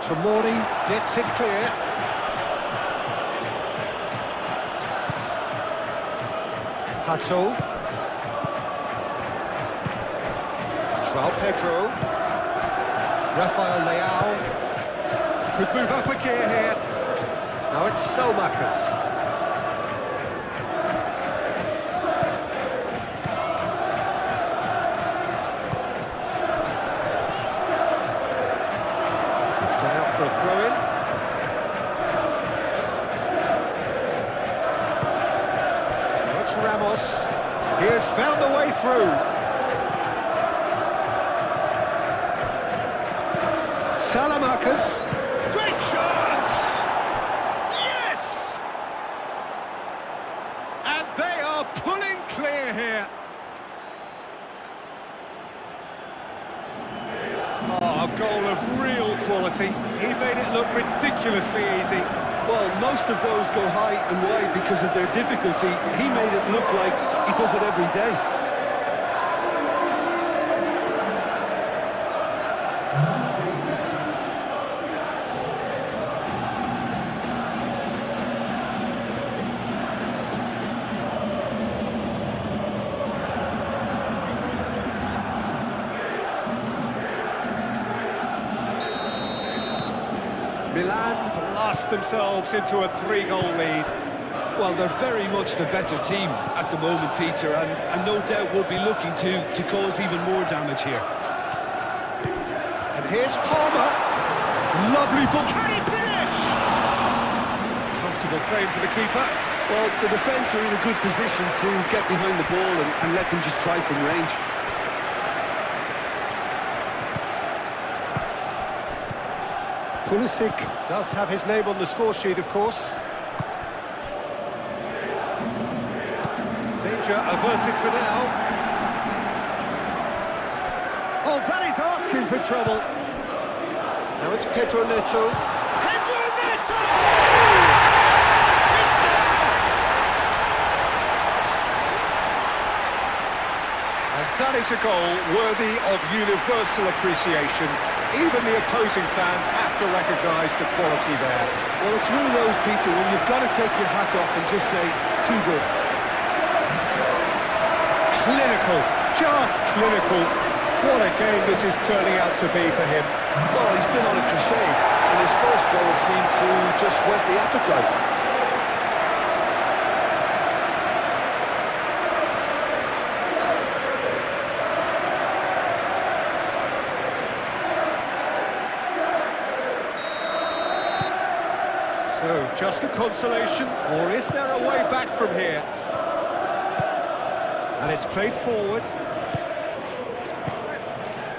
Tomori gets it clear. Hato. João Pedro. Rafael Leao. Could move up a gear here. Now it's Selmakers. For a throw-in. Now it's Ramos. He has found the way through. Salamakers. Great chance! Yes! And they are pulling clear here. Oh, a goal of real quality. He made it look ridiculously easy.
Well, most of those go high and wide because of their difficulty. He made it look like he does it every day.
Milan blast themselves into a 3-goal lead.
Well, they're very much the better team at the moment, Peter, and no doubt will be looking to cause even more damage here.
And here's Palmer. Lovely ball. Can he finish? Comfortable claim for the keeper.
Well, the defence are in a good position to get behind the ball and let them just try from range.
Pulisic does have his name on the score sheet, of course. Danger averted for now. Oh, that is asking for trouble. Now it's Pedro Neto. Pedro Neto! It's there! And that is a goal worthy of universal appreciation. Even the opposing fans have to recognise the quality there.
Well, it's one of those, Peter, when you've got to take your hat off and just say, too good.
Clinical, just clinical. What a game this is turning out to be for him.
Well, he's been on a crusade, and his first goal seemed to just whet the appetite.
So, just a consolation, or is there a way back from here? And it's played forward.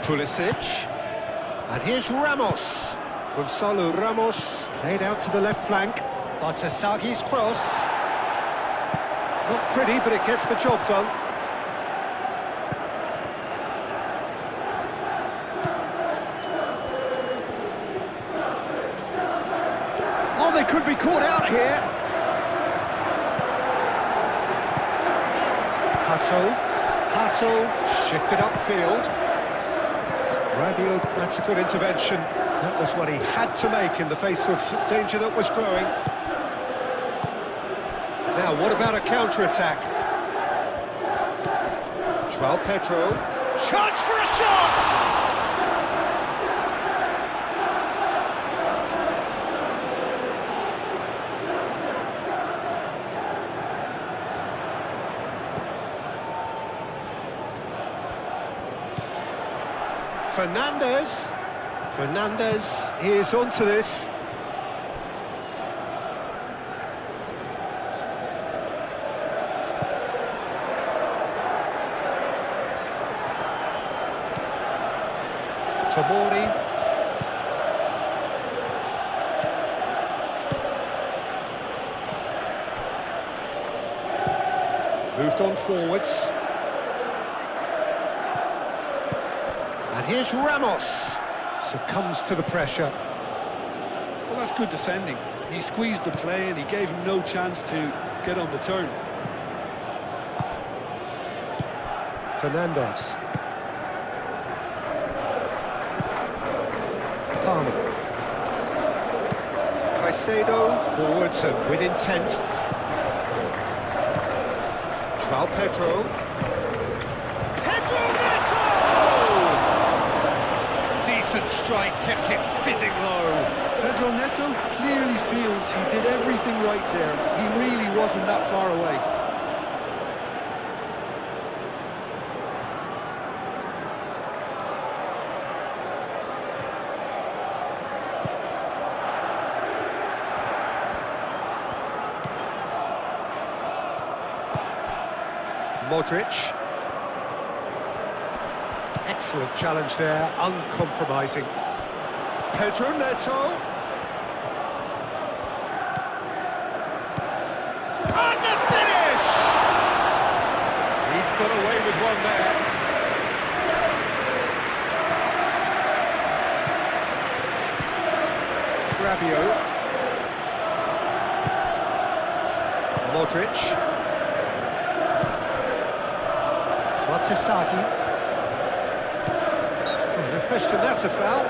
Pulisic. And here's Ramos. Gonzalo Ramos played out to the left flank. Bartesagi's cross. Not pretty, but it gets the job done. Oh, they could be caught out here. Hato shifted upfield. Rabiot, that's a good intervention. That was what he had to make in the face of danger that was growing. Now, what about a counter-attack? João Pedro. Chance for a shot! Fernandez is onto this. Tomori. Moved on forwards. And here's Ramos. Succumbs to the pressure.
Well, that's good defending. He squeezed the play and he gave him no chance to get on the turn.
Fernandez. Palmer. Caicedo, forwards and with intent. João Pedro. Pedro Neto! Decent strike, kept it fizzing low.
Pedro Neto clearly feels he did everything right there. He really wasn't that far away.
Modric. Excellent challenge there, uncompromising. Pedro Neto. And the finish! He's got away with one there. Rabiot. Modric. Martisaki. Oh, no question, that's a foul.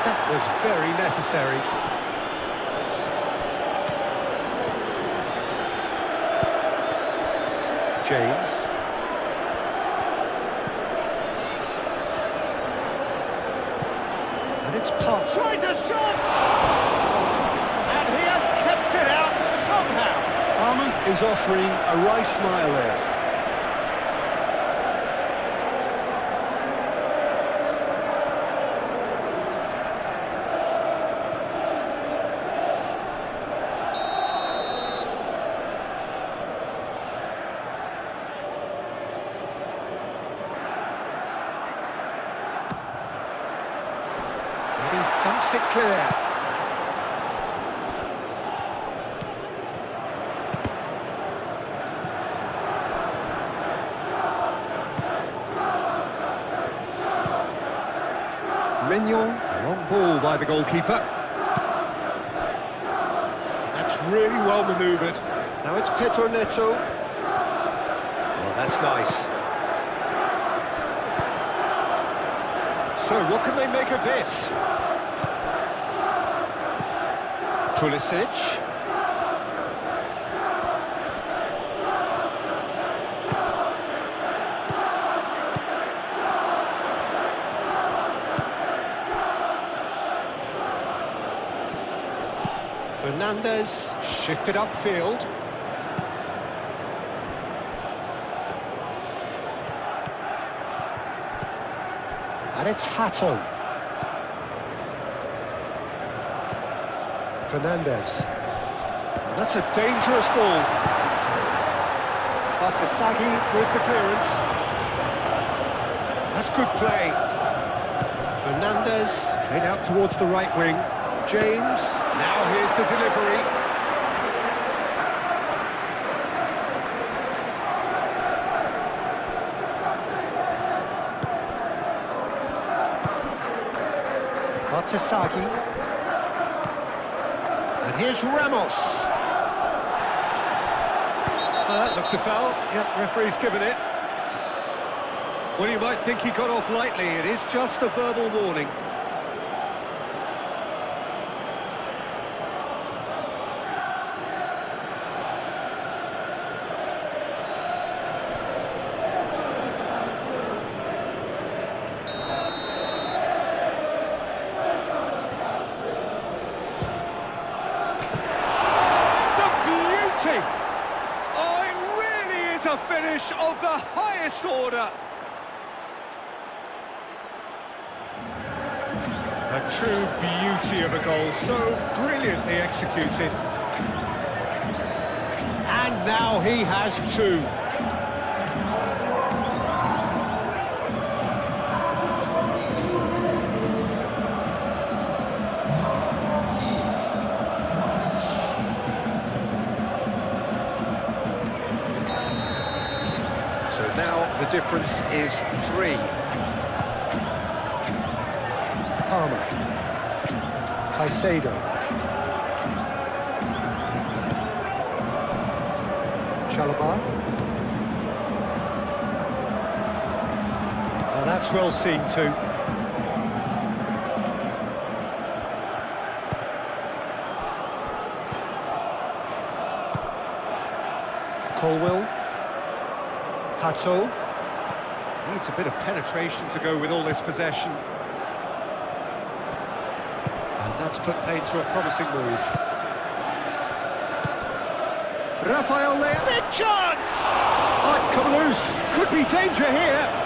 That was very necessary. James. And it's Pop. Tries a shot! And he has kept it out somehow.
Palmer is offering a wry smile there.
He thumps it clear. Mignon, long ball by the goalkeeper. That's really well manoeuvred. Now it's Pedro Neto. Oh, that's nice. So what can they make of this? Pulisic. Fernandez shifted upfield. And it's Hato. Fernandez. And that's a dangerous ball. Martisaki with the clearance. That's good play. Fernandez played out towards the right wing. James. Now here's the delivery. Batasagi. And here's Ramos. That looks a foul. Yep, referee's given it. Well, you might think he got off lightly. It is just a verbal warning. Oh, it really is a finish of the highest order. A true beauty of a goal, so brilliantly executed. And now he has two. So now the difference is 3. Palmer. Caicedo. Chalobah. Oh, that's well seen too. Colwill. Hato. Needs a bit of penetration to go with all this possession. And that's put paid to a promising move. Rafael Leao. Big chance! Oh, it's come loose. Could be danger here.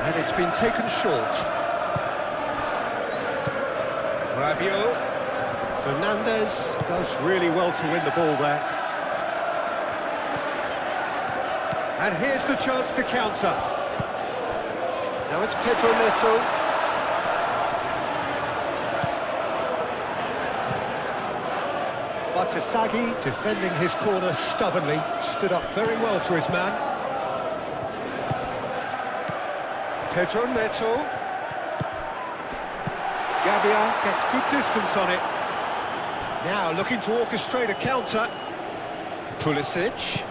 And it's been taken short. Rabiot. Fernandez does really well to win the ball there. And here's the chance to counter. Now it's Pedro Neto. Batasagi defending his corner stubbornly. Stood up very well to his man. Pedro Neto. Gabbia gets good distance on it. Now looking to orchestrate a counter. Pulisic.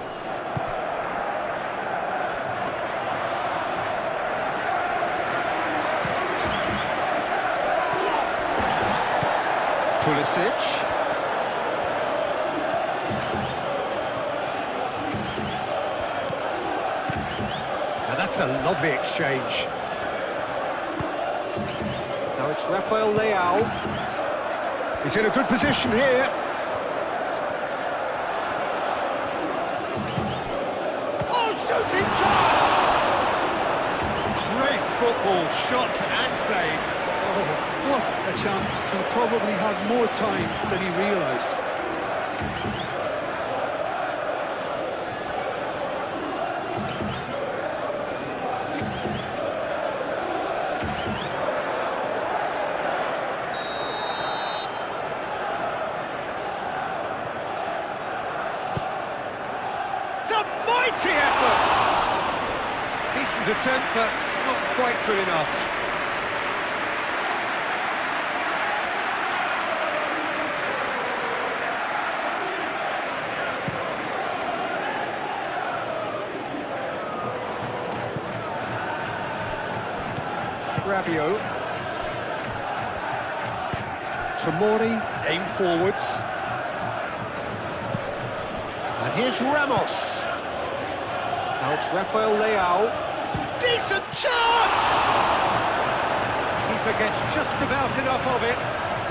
Pulisic. Now that's a lovely exchange. Now it's Rafael Leao. He's in a good position here. Oh, shooting chance! Great football, shot and save.
Oh, what a chance. He probably had more time than he realised.
It's a mighty effort! Decent attempt, but not quite good enough. Rabiot. Tomori, aim forwards. And here's Ramos. Now it's Rafael Leao. Decent chance! Keeper gets just about enough of it.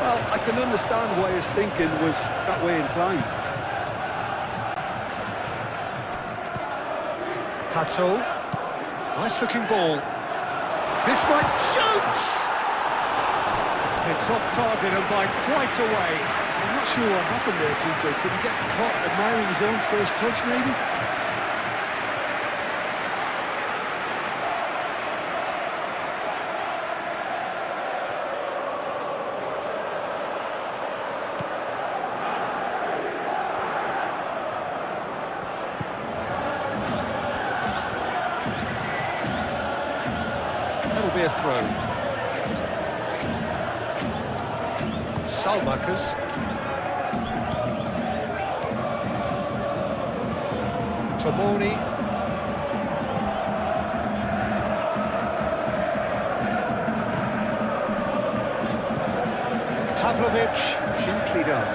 Well, I can understand why his thinking was that way inclined.
Hato. Nice looking ball. This might shoot! It's off target and by quite a way.
I'm not sure what happened there, Peter. Did he get caught admiring his own first touch, maybe?
That'll be a throw. Salmakers. Tomori. Pavlovic, gently done.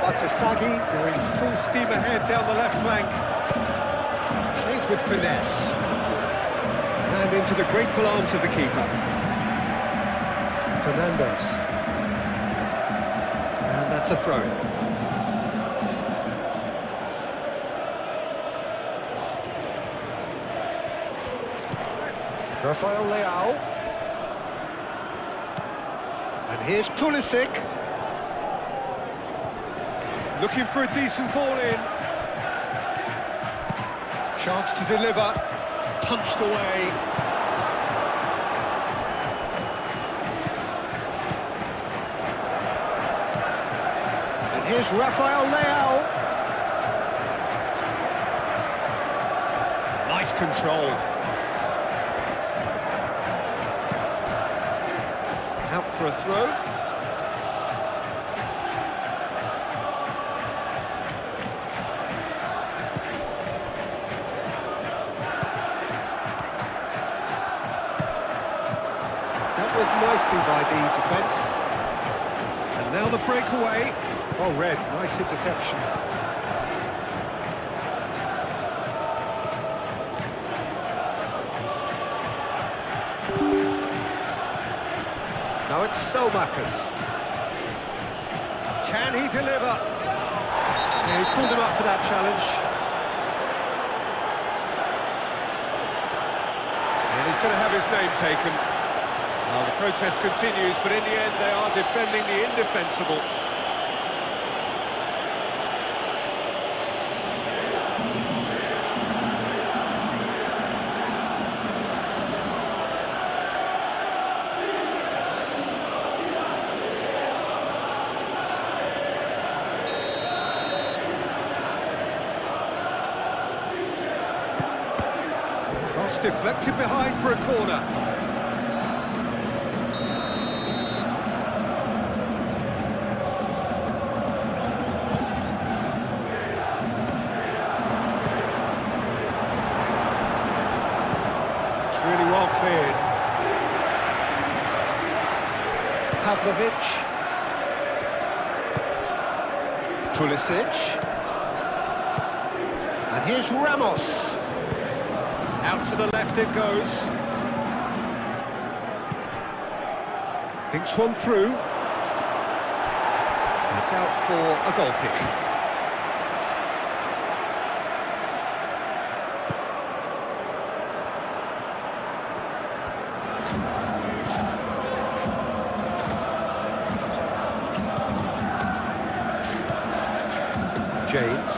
Batasagi going full steam ahead down the left flank. Played with finesse. And into the grateful arms of the keeper. Fernandez. And that's a throw. Rafael Leao. And here's Pulisic. Looking for a decent ball in. Chance to deliver. Punched away. And here's Rafael Leao. Nice control. Out for a throw. Dealt with nicely by the defence. And now the breakaway. Oh, Red, nice interception. Now it's Selmakers. Can he deliver? Yeah, he's pulled him up for that challenge. And he's going to have his name taken. Well, the protest continues, but in the end they are defending the indefensible. Cross deflected behind for a corner. It's really well cleared. Pavlovic. Pulisic. And here's Ramos. Out to the left it goes. Thinks one through. It's out for a goal kick. James.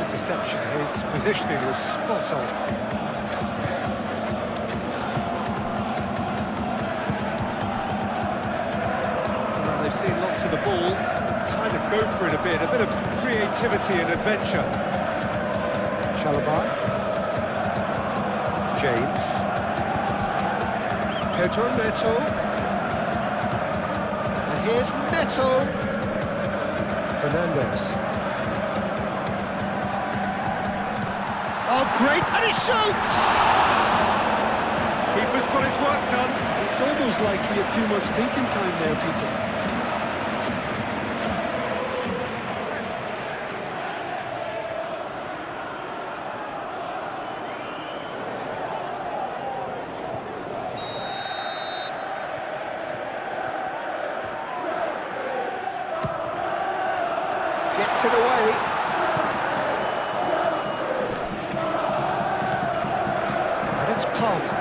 Interception. His positioning was spot on. Well, they've seen lots of the ball. Time to go for it a bit of creativity and adventure. Chalobah. James. Pedro Neto. And here's Neto. Fernandez. Oh, great, and he shoots! Keeper's got his work done.
It's almost like he had too much thinking time there, Peter.
gets it away. And it's Palmer.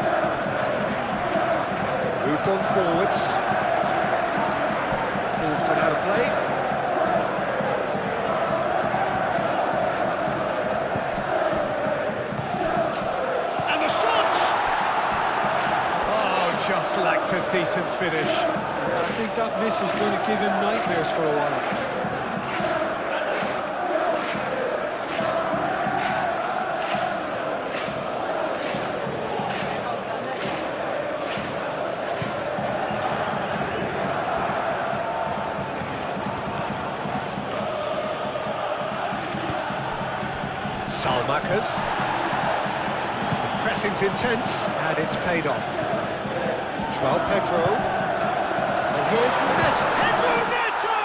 Moved on forwards. Ball's gone out of play. And the shot! Oh, just lacked a decent finish.
Yeah, I think that miss is going to give him nightmares for a while.
Salmakas. The pressing's intense, and it's paid off. João Pedro. And here's Pedro Neto!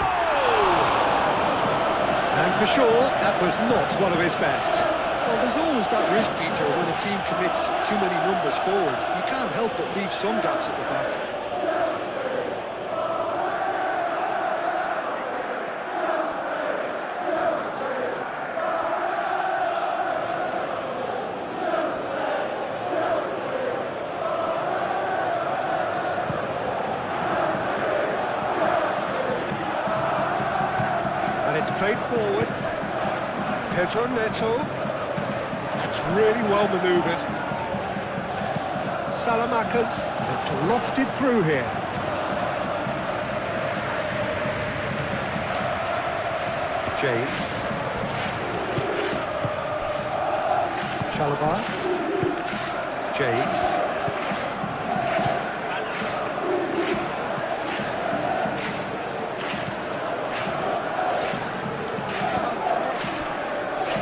And for sure, that was not one of his best.
Well, there's always that risk, Peter, when a team commits too many numbers forward. You can't help but leave some gaps at the back.
It's played forward. Pedro Neto. That's really well manoeuvred. Salamakas. It's lofted through here. James. Chalobah. James.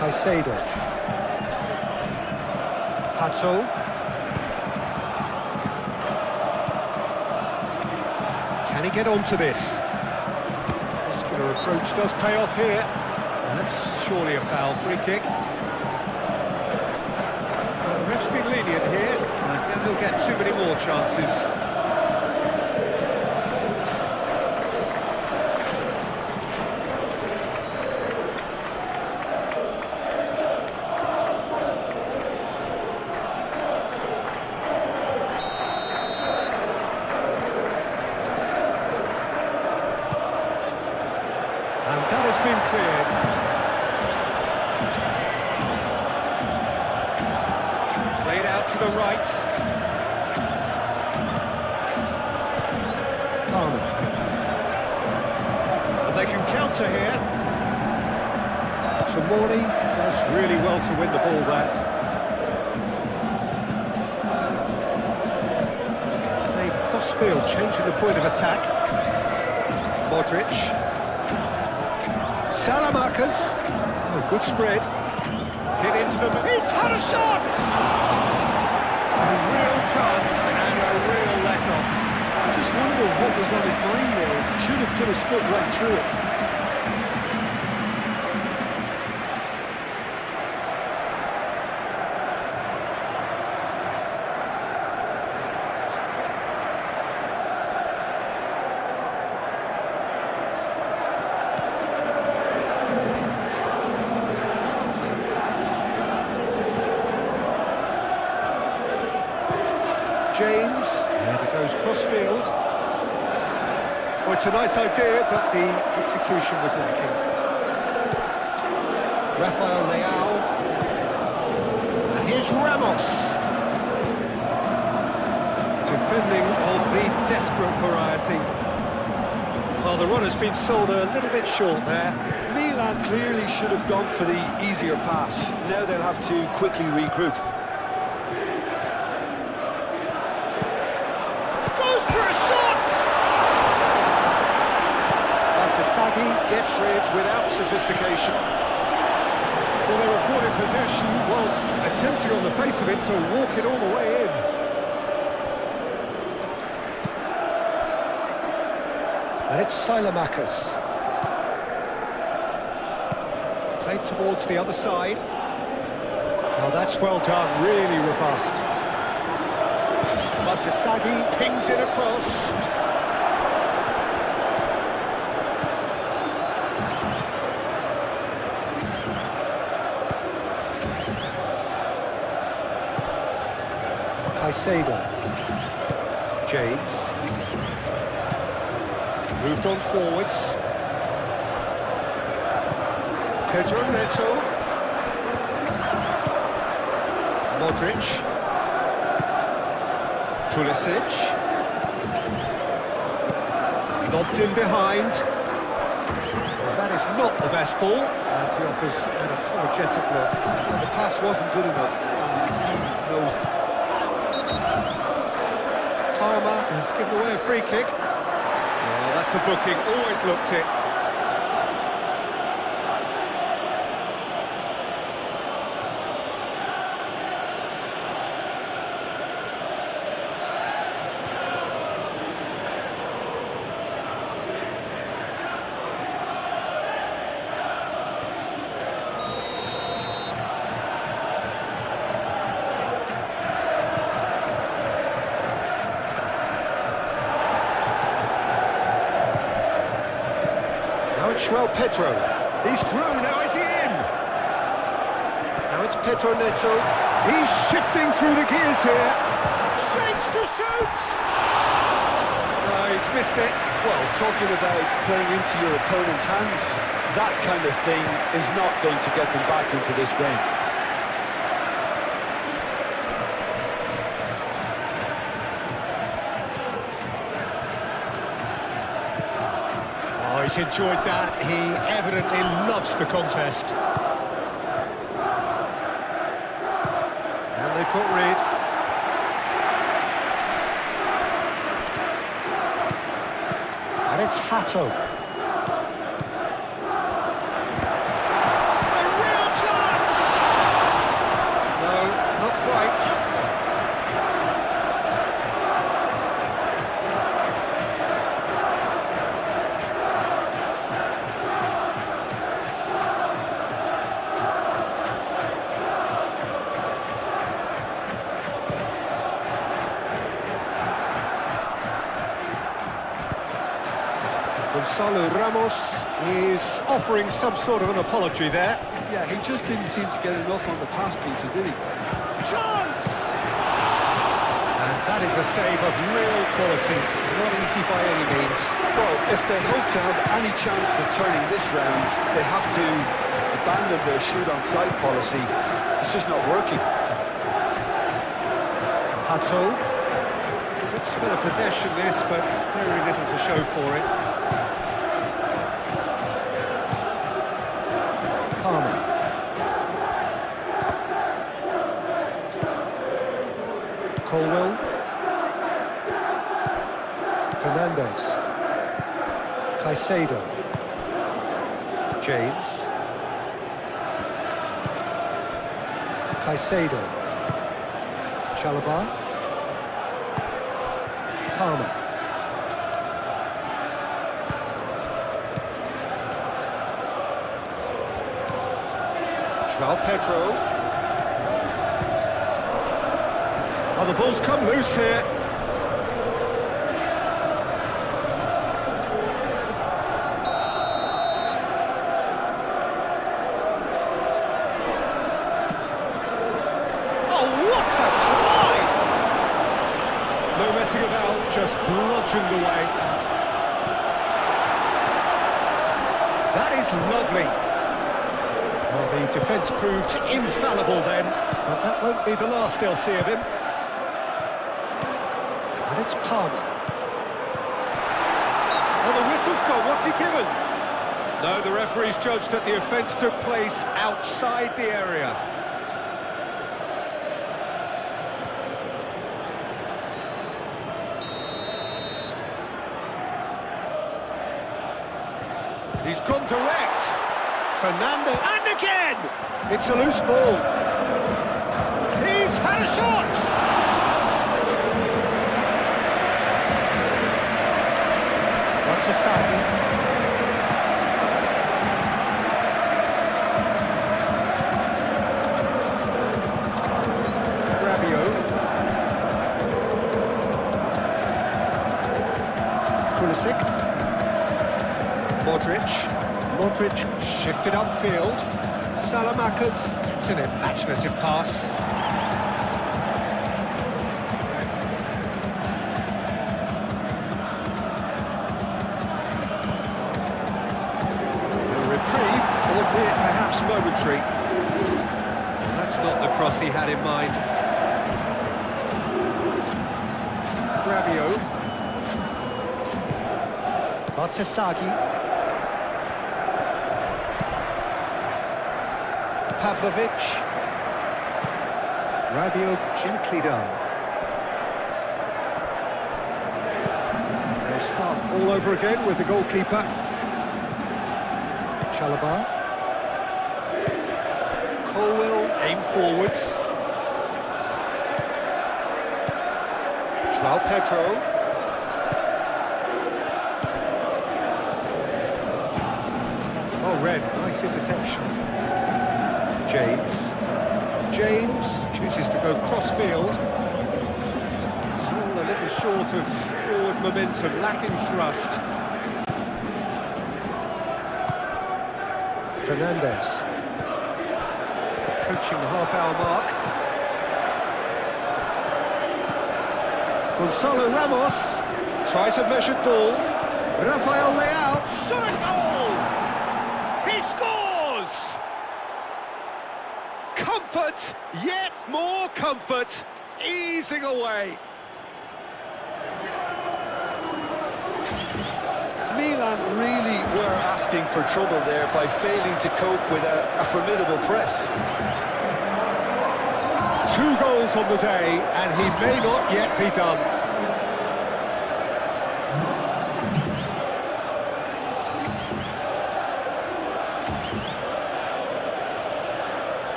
Caicedo. Pato. Can he get onto this? Muscular approach does pay off here. And that's surely a foul, free kick. The ref's been lenient here. I doubt he'll get too many more chances. And that has been cleared. Played out to the right. Palmer. And they can counter here. Tomori does really well to win the ball there. Played cross-field, changing the point of attack. Modric. Salamakas. Oh, good spread. Hit into the... He's had a shot! A real chance and a real let-off.
I just wonder what was on his mind there. Should have put his foot right through it.
James, and it goes cross-field. Well, it's a nice idea, but the execution was lacking. Rafael Leao. And here's Ramos. Defending of the desperate variety. Well, the run has been sold a little bit short there.
Milan clearly should have gone for the easier pass. Now they'll have to quickly regroup.
Sagi gets rid without sophistication. Well, they were caught in possession whilst attempting on the face of it to walk it all the way in. And it's Salamakas. Played towards the other side. Oh, that's well done, really robust. Sagi pings it across. Caicedo. James. Moved on forwards. Pedro Neto. Modric. Pulisic. Lobbed in behind. Well, that is not the best ball. And he offers an apologetic look.
The pass wasn't good enough, and he knows it.
Palmer has given away a free kick. Oh, that's a booking, always looked it. João Pedro, he's through, now is he in? Now it's Pedro Neto, he's shifting through the gears here, shapes to shoot! Oh, he's missed it.
Well, talking about playing into your opponent's hands, that kind of thing is not going to get them back into this game.
Oh, he's enjoyed that. He evidently loves the contest. And they've got rid. And it's Hato. A real chance! No, not quite. Gonzalo Ramos is offering some sort of an apology there.
Yeah, he just didn't seem to get enough on the pass, Peter, did he?
Chance! And that is a save of real quality, not easy by any means.
Well, if they hope to have any chance of turning this round, they have to abandon their shoot-on-sight policy. It's just not working.
Hato. Good spell of possession this, but very little to show for it. Palmer. Colwell. Fernandez. Caicedo. James. Caicedo. Chalobah. Palmer. João Pedro. Oh, the ball's come loose here. Oh, what a try! No messing about, just bludgeoned away. That is lovely. Well, the defence proved infallible then, but that won't be the last they'll see of him. And it's Palmer. Oh, the whistle's gone, what's he given? No, the referee's judged that the offence took place outside the area. He's gone direct. Fernando, and again! It's a loose ball. He's had a shot! That's a sign. Rabiot. Pulisic. Modric. Modric shifted upfield. Salamanca's, it's an imaginative pass. albeit perhaps momentary. That's not the cross he had in mind. Rabiot. Bartasagi. Pavlovic. Rabiot gently done. They start all over again with the goalkeeper. Chalobah. Colwell aim forwards. João Pedro. Oh, Red, nice interception. James chooses to go cross-field. It's all a little short of forward momentum, lacking thrust. Fernandes. Approaching the half-hour mark. Gonzalo Ramos tries a measured ball. Rafael Leao, shot a goal! He scores! Comfort, yet more comfort, easing away.
Milan really were asking for trouble there by failing to cope with a formidable press.
2 goals on the day, and he may not yet be done.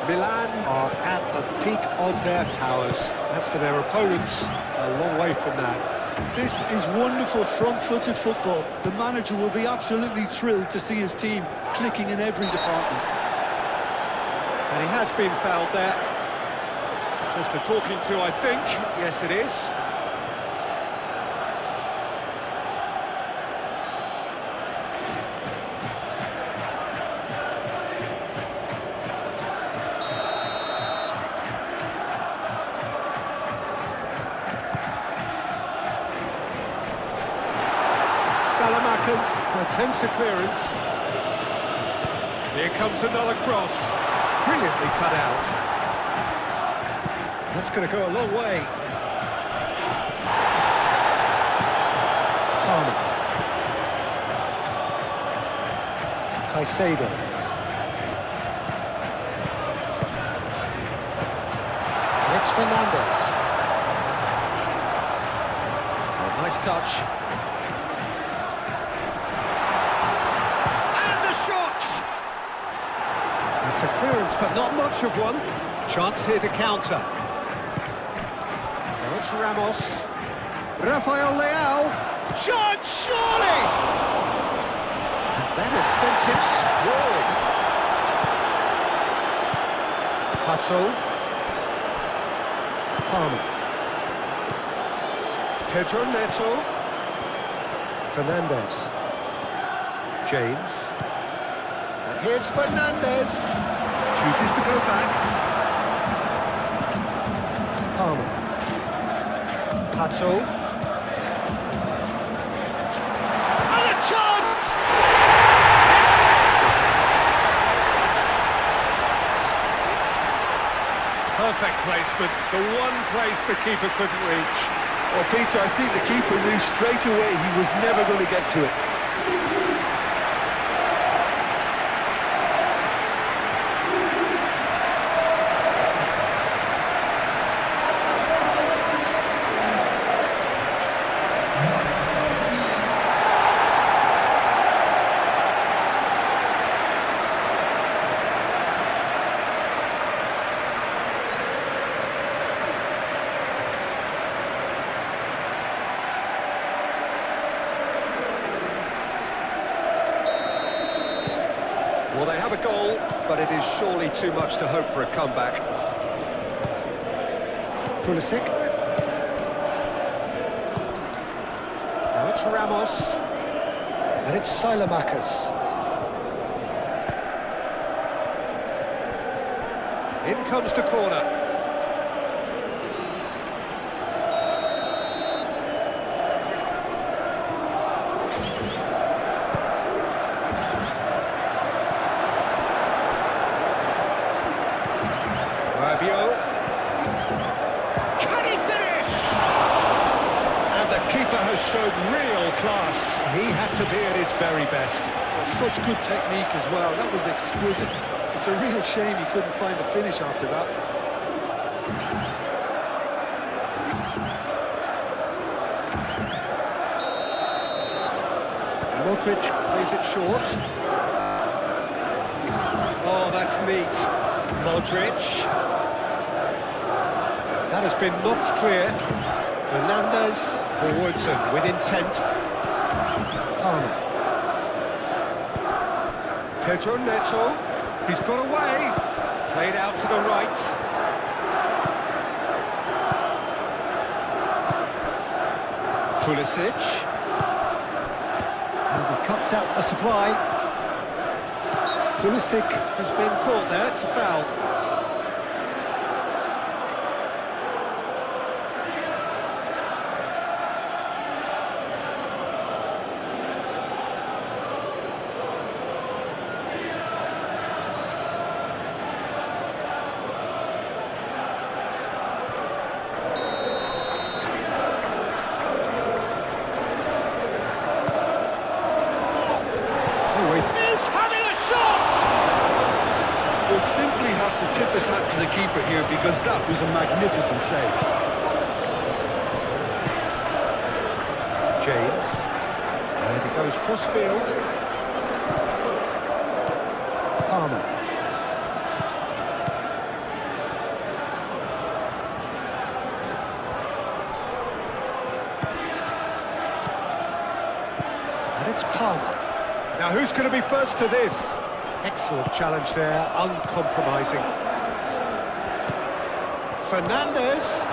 Milan are at the peak of their powers. As for their opponents, a long way from that.
This is wonderful front-footed football. The manager will be absolutely thrilled to see his team clicking in every department.
And he has been fouled there. Just a talking to, I think. Yes, it is. Salamakers attempts a clearance. Here comes another cross. Brilliantly cut out. That's going to go a long way. Palmer. Caicedo. And it's Fernandes. Oh, nice touch. It's a clearance, but not much of one. Chance here to counter. Now it's Ramos. Rafael Leao. Chance, surely! And that has sent him sprawling. Pato. Palmer. Pedro Neto. Fernandes. James. And here's Fernandes. Chooses to go back. Palmer. Pato. And a chance! Perfect placement. The one place the keeper couldn't reach.
Well, Peter, I think the keeper knew straight away he was never going to get to it.
Well, they have a goal, but it is surely too much to hope for a comeback. Pulisic. Now it's Ramos. And it's Salamakers. In comes the corner. Rabiot. Can he finish? And the keeper has showed real class. He had to be at his very best.
Such good technique as well. That was exquisite. It's a real shame he couldn't find a finish after that.
Modric plays it short. Oh, that's neat. Modric. That has been knocked clear. Fernandes forwards and with intent. Palmer. Pedro Neto. He's got away. Played out to the right. Pulisic. And he cuts out the supply. Pulisic has been caught there. It's a foul. Is having a shot!
We'll simply have to tip his hat to the keeper here because that was a magnificent save.
James. And he goes cross-field. Palmer. And it's Palmer. Now who's going to be first to this? Excellent challenge there, uncompromising. Fernandes.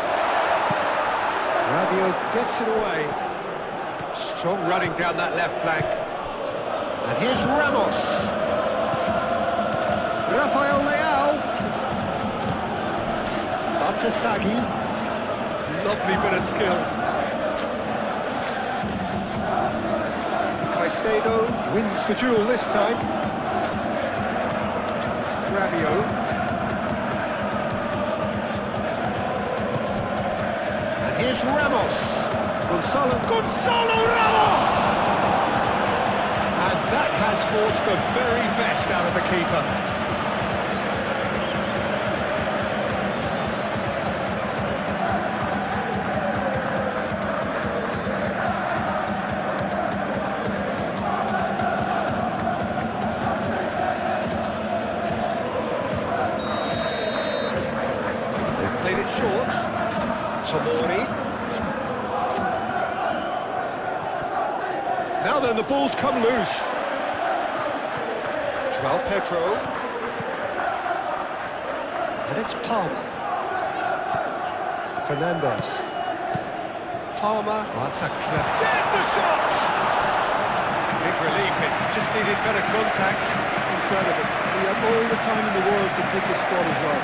Rabiot gets it away. Strong running down that left flank. And here's Ramos. Rafael Leao. Batasagi. Lovely bit of skill. Caicedo wins the duel this time. Rabiot. And here's Ramos. Gonzalo Ramos! And that has forced the very best out of the keeper. Played it short. Tomori. Now then, the ball's come loose. João Pedro. And it's Palmer. Fernandes. Palmer. Oh, that's a clever. There's the shot! Big relief, it just needed better contact.
Incredible. He had all the time in the world to take his spot as well.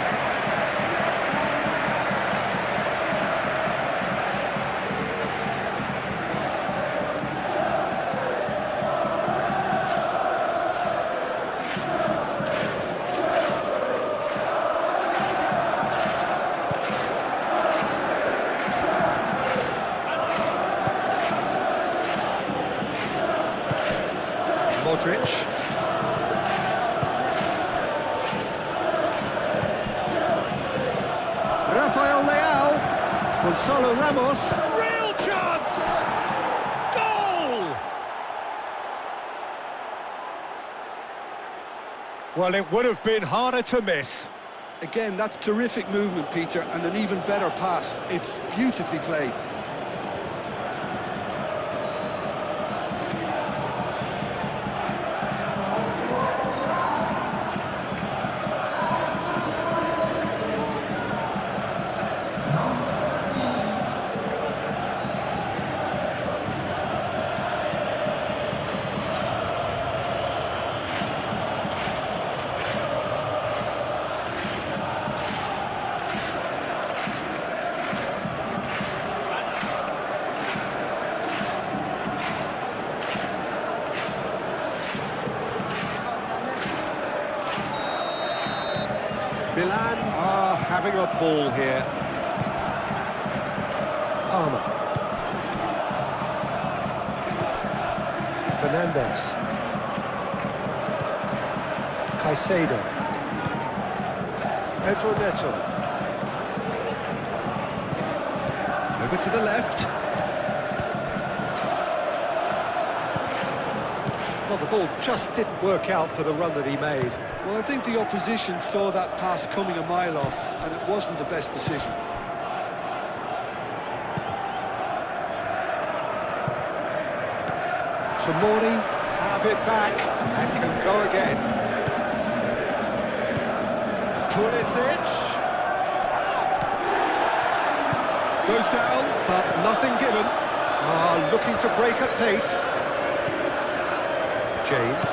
Modric. Rafael Leao. Gonzalo Ramos. Real chance! Goal! Well, it would have been harder to miss.
Again, that's terrific movement, Peter, and an even better pass. It's beautifully played.
Milan are having a ball here. Palmer. Fernandez. Caicedo. Pedro Neto. Over to the left. Well, the ball just didn't work out for the run that he made.
Well, I think the opposition saw that pass coming a mile off, and it wasn't the best decision.
Tomori have it back and can go again. Pulisic goes down, but nothing given. Looking to break at pace. James.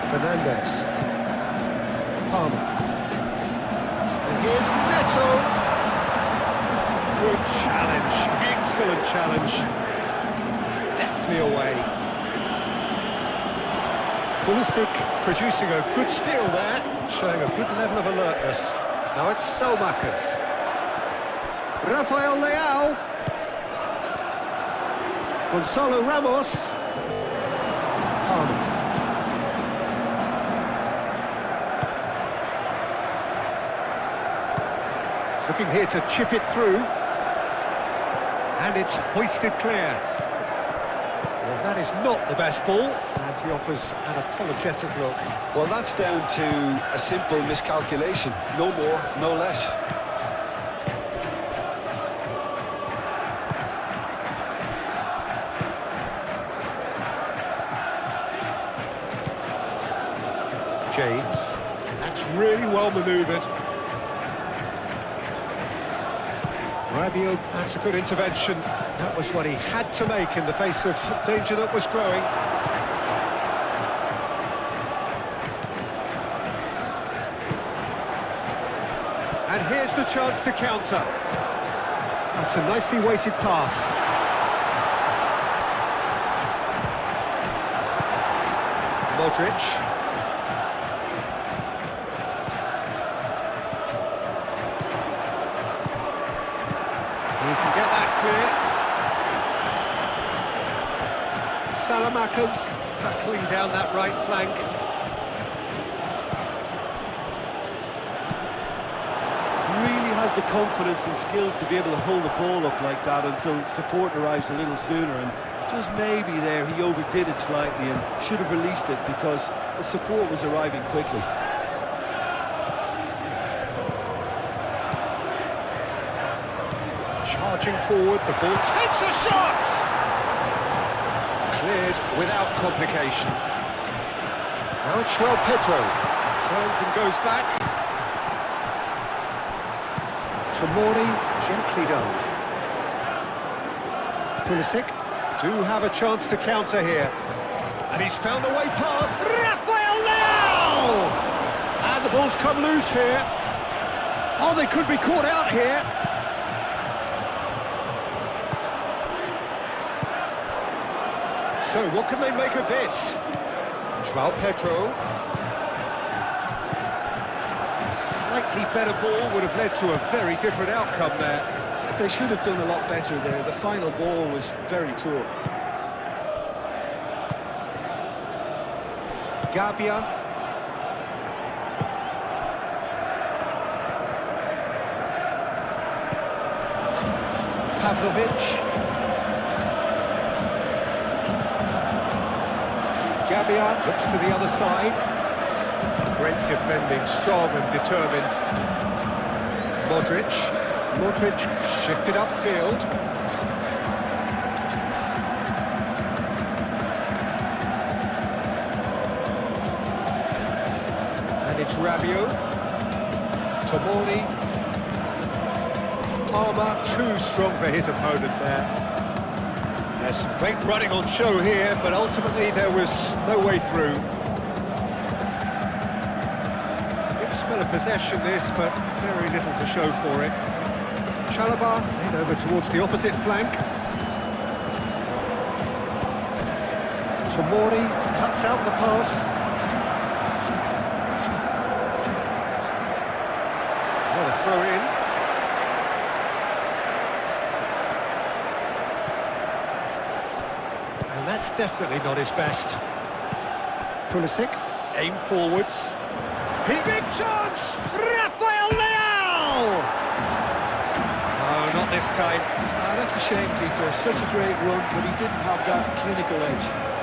Fernandez. Palmer. And here's Neto. Good challenge, excellent challenge. Deftly away. Pulisic producing a good steal there, showing a good level of alertness. Now it's Selmakers. Rafael Leao. Gonzalo Ramos. Palmer. Looking here to chip it through. And it's hoisted clear. Well, that is not the best ball, and he offers an apologetic look.
Well, that's down to a simple miscalculation. No more, no less.
James. That's really well manoeuvred. Rabiot, that's a good intervention. That was what he had to make in the face of danger that was growing. And here's the chance to counter. That's a nicely weighted pass. Modric. He can get that clear. Salamakers battling down that right flank.
Really has the confidence and skill to be able to hold the ball up like that until support arrives a little sooner, and just maybe there he overdid it slightly and should have released it because the support was arriving quickly.
Charging forward, the ball takes a shot! Cleared without complication. Now it's João Pedro. Turns and goes back. Tomori, gently done. Pulisic do have a chance to counter here. And he's found a way past. Rafael Leao! And the ball's come loose here. Oh, they could be caught out here. So, what can they make of this? João Pedro. A slightly better ball would have led to a very different outcome there.
They should have done a lot better there. The final ball was very poor.
Gabia. Pavlovic. Gabia looks to the other side. Great defending, strong and determined. Modric. Modric shifted upfield. And it's Rabiot. Tomori. Palmer, too strong for his opponent there. There's some great running on show here, but ultimately there was no way through. Good spell of possession this, but very little to show for it. Chalobah in over towards the opposite flank. Tomori cuts out the pass. That's definitely not his best. Pulisic, aim forwards. Big chance! Rafael Leao! Oh, not this time.
That's a shame, Peter. Such a great run, but he didn't have that clinical edge.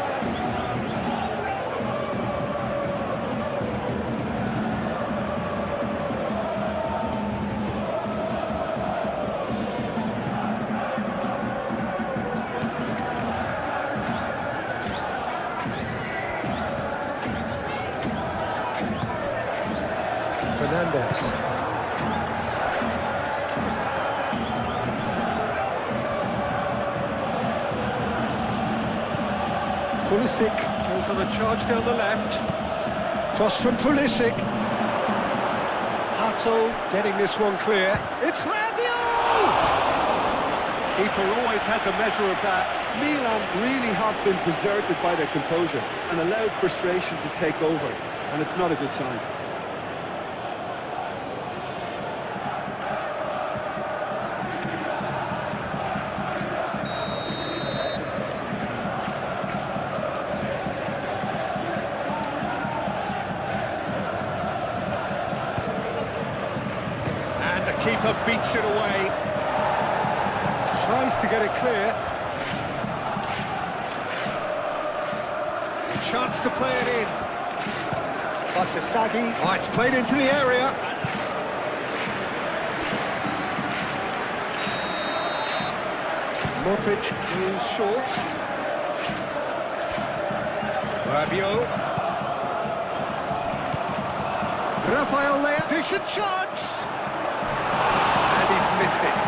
Fernandez. Pulisic goes on a charge down the left. Cross from Pulisic. Hato getting this one clear. It's Rabiot! Keeper always had the measure of that.
Milan really have been deserted by their composure and allowed frustration to take over, and it's not a good sign.
Keeper beats it away. Tries to get it clear. Chance to play it in. Batasagi. Oh, it's played into the area. Modric goes short. Rabiot. Rafael Leao. Decent chance. And he's missed it.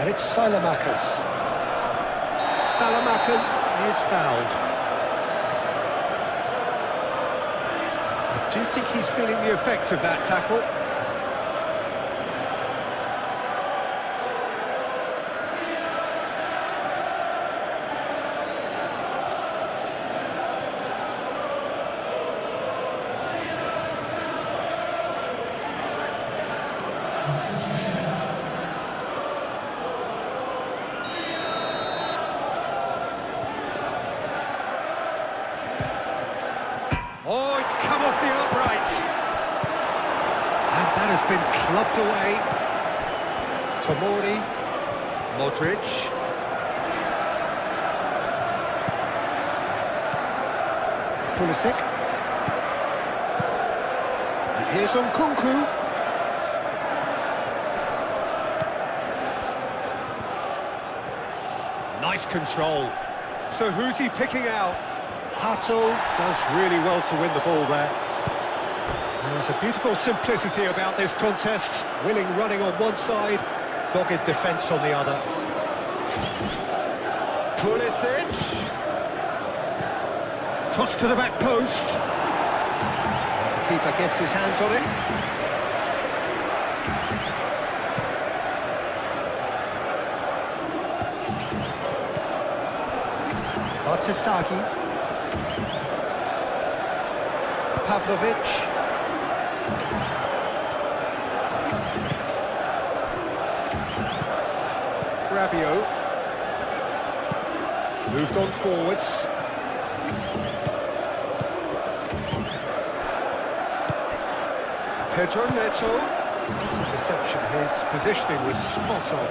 And it's Salamakers. Salamakers is fouled. I do think he's feeling the effects of that tackle. Oh, it's come off the upright. And that has been clubbed away. Tomori. Modric. Pulisic. And here's Nkunku. Nice control. So who's he picking out? Hato does really well to win the ball there. There's a beautiful simplicity about this contest. Willing running on one side, dogged defence on the other. Pulisic. Cross to the back post. The keeper gets his hands on it. Batasagi. Pavlovic. Rabiot. Moved on forwards. Pedro Neto. Deception, his positioning was spot on.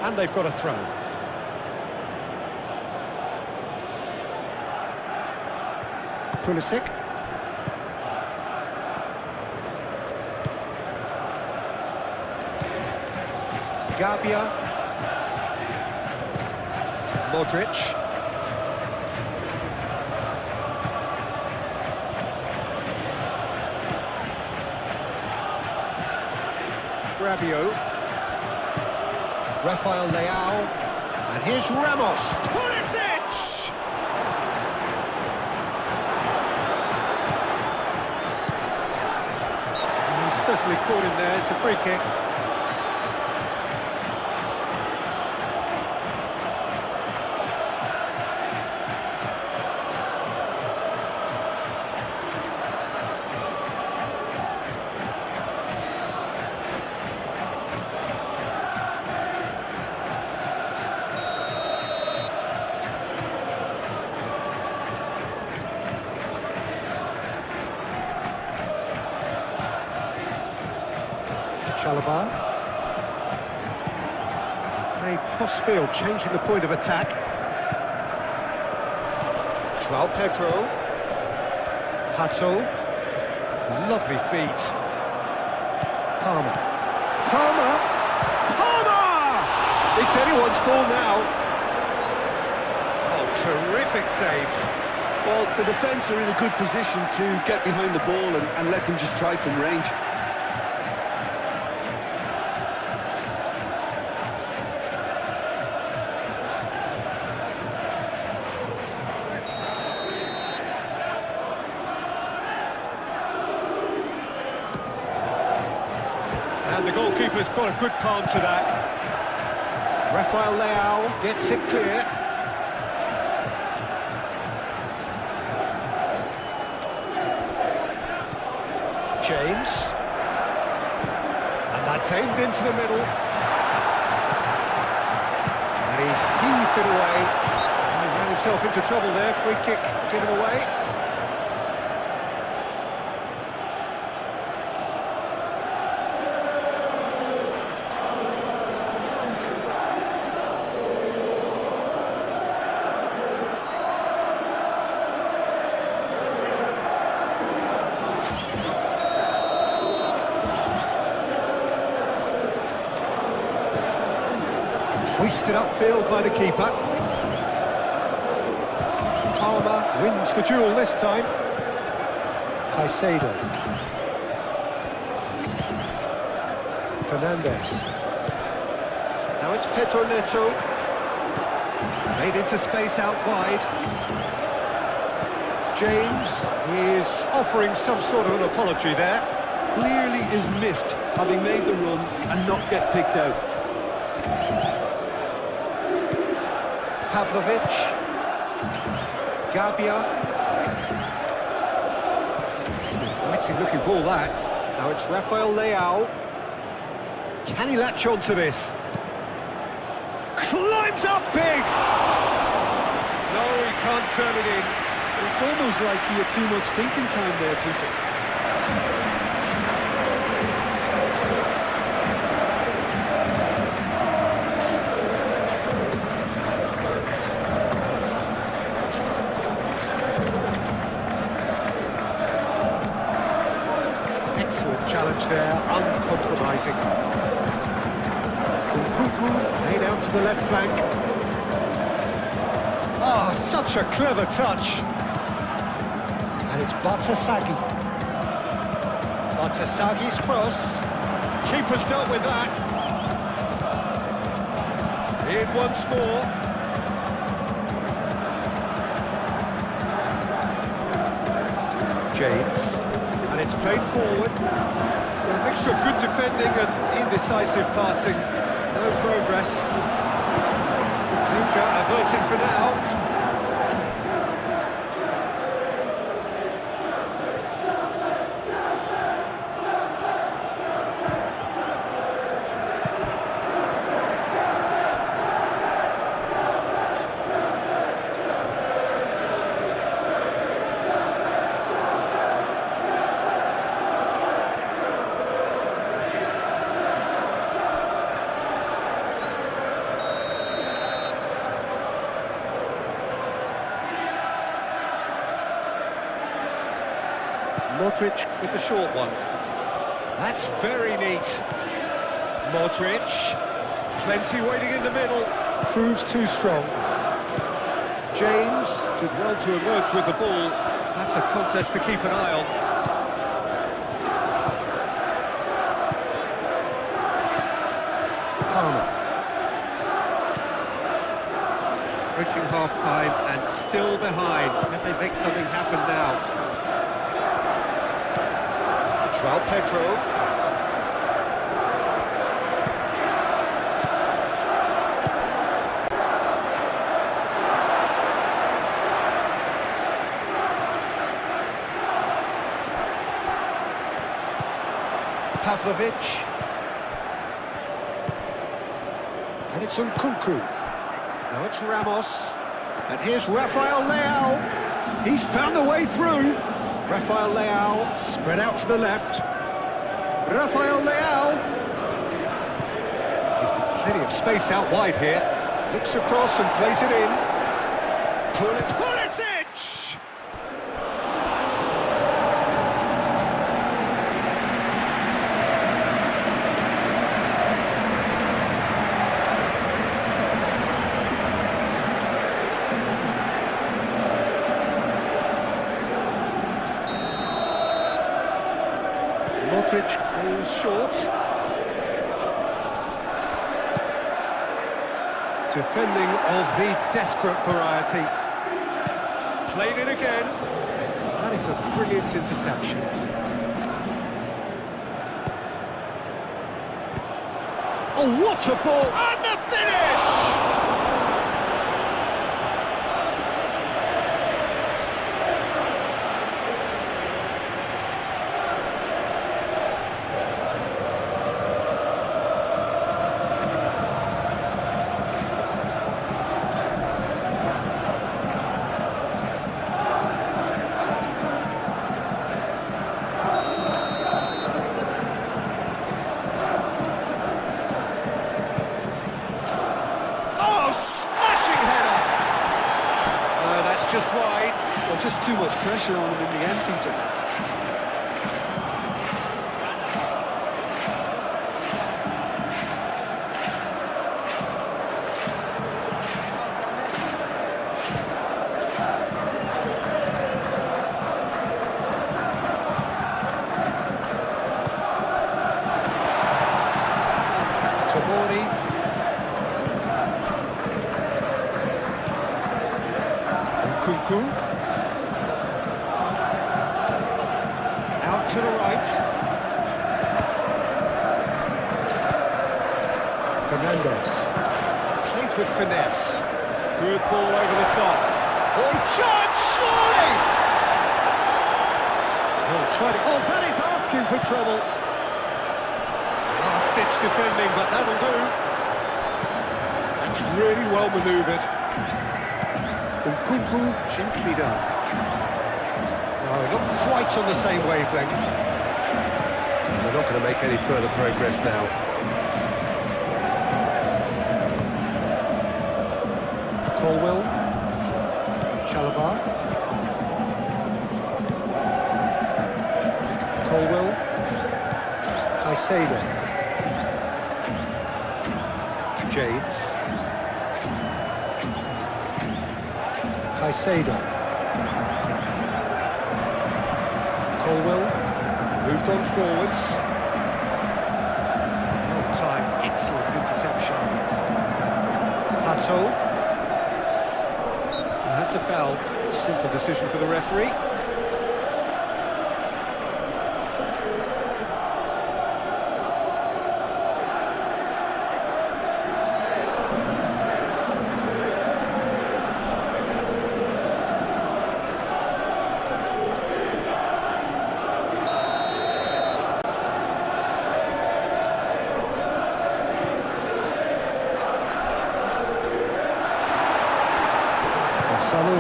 And they've got a throw. Pulisic. Gabia. Modric. Rabiot. Rafael Leao. And here's Ramos. Pulisic! And he's certainly caught him there. It's a free kick. Chalobah. Played cross-field, changing the point of attack. João Pedro. Hato. Lovely feet. Palmer. Palmer! Palmer! It's anyone's ball now. Oh, terrific save.
Well, the defence are in a good position to get behind the ball and let them just try from range.
And the goalkeeper's got a good palm to that. Rafael Leao gets it clear. James. And that's aimed into the middle. And he's heaved it away. And he ran himself into trouble there. Free kick given away. Hoisted upfield by the keeper. Palmer wins the duel this time. Caicedo. Fernandes. Now it's Pedro Neto. Made into space out wide. James is offering some sort of an apology there.
Clearly is miffed, having made the run and not get picked out.
Pavlovic. Gabia. Mighty looking ball that. Now it's Rafael Leao. Can he latch on to this? Climbs up big! No, he can't turn it in.
It's almost like he had too much thinking time there, Peter.
Excellent challenge there, uncompromising. Cuckoo laid out to the left flank. Ah, such a clever touch. And it's Bartasagi. Bartasagi's cross. Keeper's dealt with that. In once more. James. And it's played forward. A mixture of good defending and indecisive passing. No progress. Future averted for now. Modric with the short one. That's very neat. Modric. Plenty waiting in the middle. Proves too strong. James did well to emerge with the ball. That's a contest to keep an eye on. Palmer. half-time and still behind. Can they make something happen now? João Pedro. Pavlovic. And it's Nkunku. Now it's Ramos. And here's Rafael Leao. He's found a way through. Rafael Leao spread out to the left. Rafael Leao. He's got plenty of space out wide here. Looks across and plays it in. Pulisic! Modric goes short. Defending of the desperate variety. Played it again. That is a brilliant interception. Oh, what a ball! And the finish! Just wide.
Well, just too much pressure on him in the end, Peter.
Tomori. Nkunku. Out to the right. Fernandes. Played with finesse. Good ball over the top. Oh, chance, surely! Oh, tried it. Oh, that is asking for trouble. Last-ditch defending, but that'll do. That's really well manoeuvred. Nkunku, gently done. No, not quite on the same wavelength. They're not going to make any further progress now. Colwell. Chalobah. Colwell. Caicedo. James. Caicedo. Colwell moved on forwards. Long time, excellent interception. Pato. And that's a foul. Simple decision for the referee.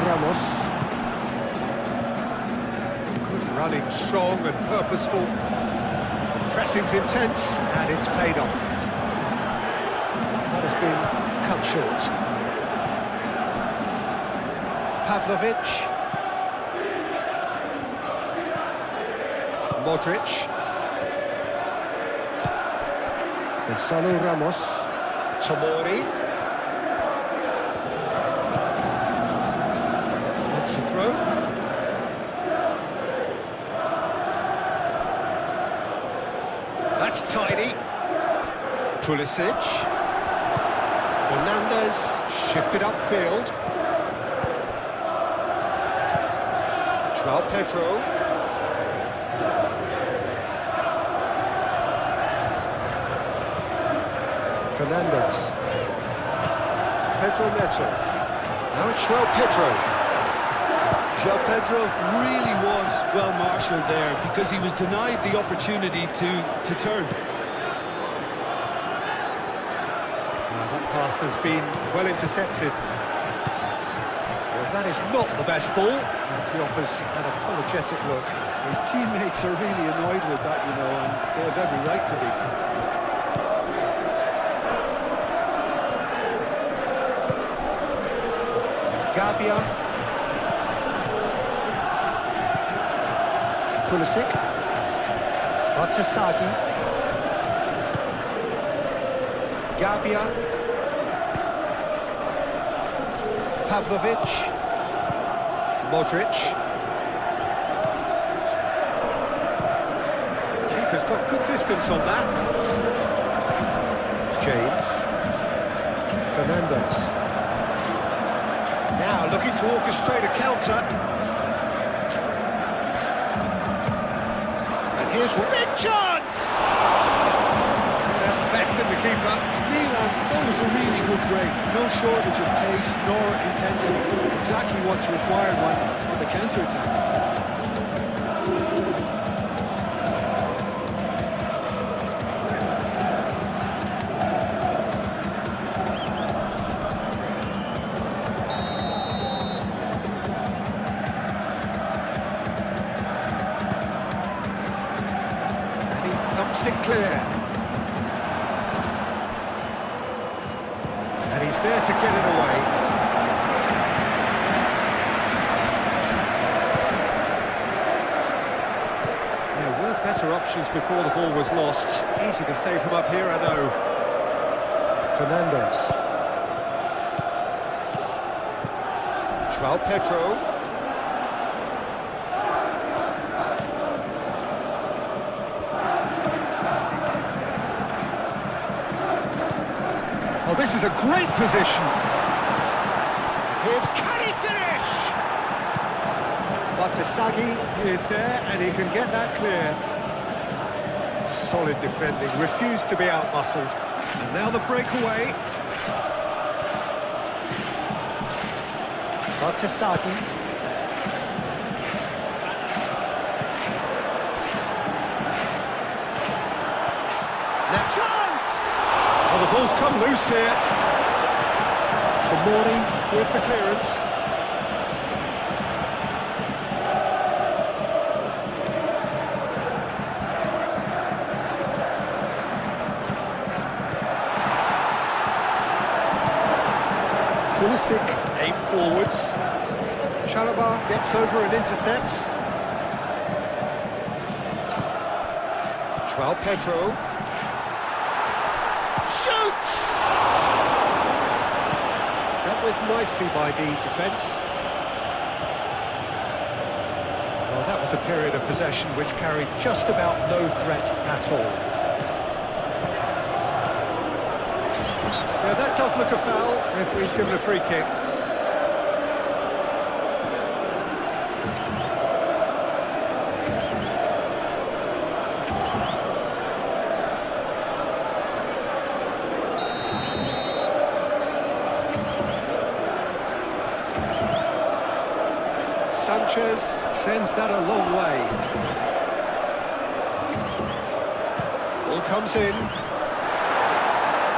Ramos. Good running, strong and purposeful. Pressing's intense and it's paid off. That has been cut short. Pavlovic. Modric. Gonzalo Ramos. Tomori. To throw. That's tidy. Pulisic. Fernandes shifted upfield. João Pedro. Fernandes. Pedro Neto. Now it's João Pedro.
João Pedro really was well marshalled there because he was denied the opportunity to turn.
That pass has been well intercepted. Well, that is not the best ball, and he offers an apologetic look.
His teammates are really annoyed with that, you know, and they have every right to be.
Gabia. Pulisic. Batasagi. Gabia. Pavlovic. Modric. Keeper's got good distance on that. James. Fernandes. Now looking to orchestrate a counter. And here's big chance! Best in the keeper.
Milan, that was a really good break. No shortage of pace nor intensity. Exactly what's required on the counter-attack.
It clear. And he's there to get it away. There were better options before the ball was lost. Easy to save from up here, I know. Fernandes. João Pedro. Oh, this is a great position. Here's, can he finish? Batasagi is there, and he can get that clear. Solid defending, refused to be out-muscled. And now the breakaway. Batasagi. Now chance! Well, the ball's come loose here. Tomori with the clearance. Pulisic aim forwards. Chalobah gets over and intercepts. João Pedro. Shoots! Dealt with nicely by the defence. Well, that was a period of possession which carried just about no threat at all. Yeah, that does look a foul. Referee's given a free kick. Sanchez sends that a long way. Ball comes in.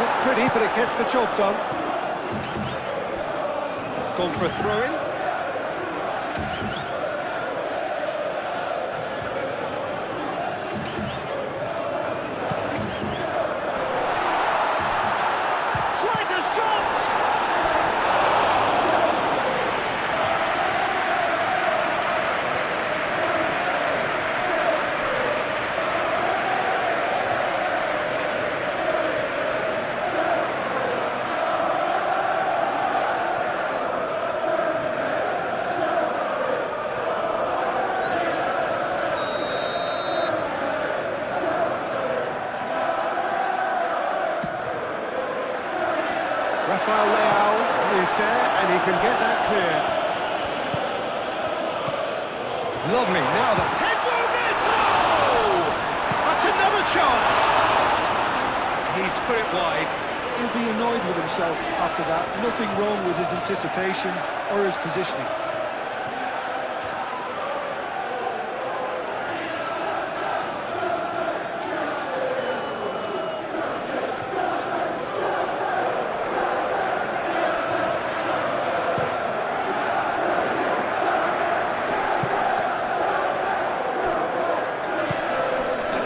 Not pretty, but it gets the job done. It's gone for a throw-in. Tries a shot! Rafael Leao is there, and he can get that clear. Lovely, now the Pedro Neto! That's another chance! He's put it wide.
He'll be annoyed with himself after that. Nothing wrong with his anticipation or his positioning.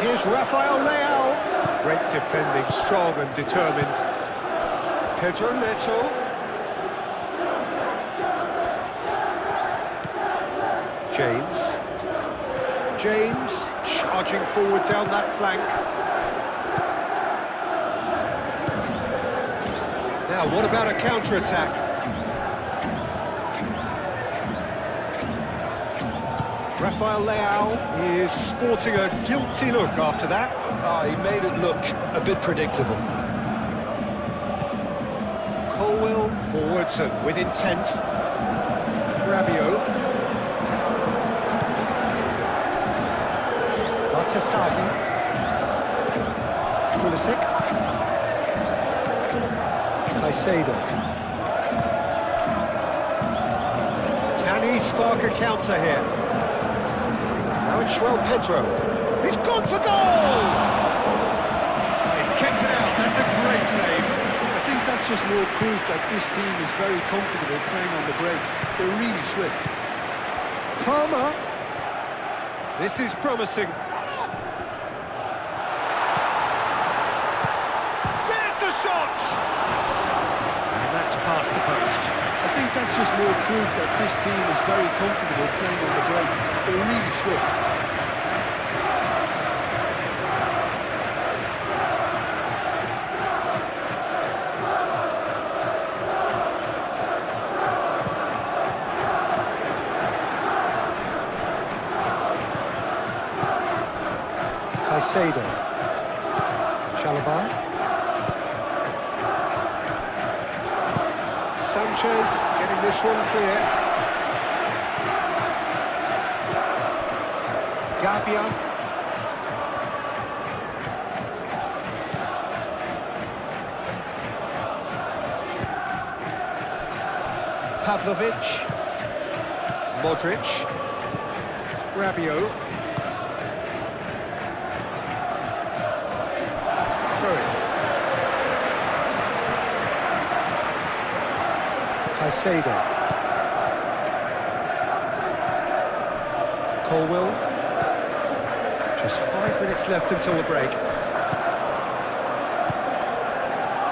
Here's Rafael Leao. Great defending, strong and determined. Pedro Neto. James charging forward down that flank. Now, what about a counter-attack? Rafael Leao is sporting a guilty look after that.
He made it look a bit predictable.
Colwell forwards and with intent. Rabiot. Bartasagi. Pulisic. Caicedo. Can he spark a counter here? Now it's João Pedro. He's gone for goal! He's kept it out. That's a great save.
I think that's just more proof that this team is very comfortable playing on the break. They're really swift.
Palmer. This is promising. There's the shot! And that's past the post.
I think that's just more proof that this team is very comfortable playing on the break. They're really swift.
Caicedo. Chalobah. Sanchez getting this one clear. Gabia. Pavlovic. Modric. Rabiot. Caicedo. Colwell. Just 5 minutes left until the break.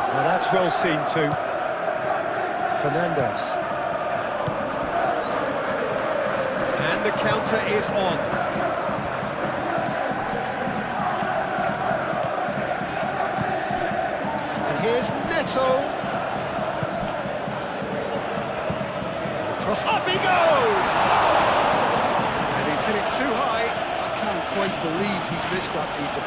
Well, that's well seen too. Fernandes. And the counter is on. And here's Neto. Cross, up he goes! And he's hit it too high.
I can't quite believe he's missed that, Peter.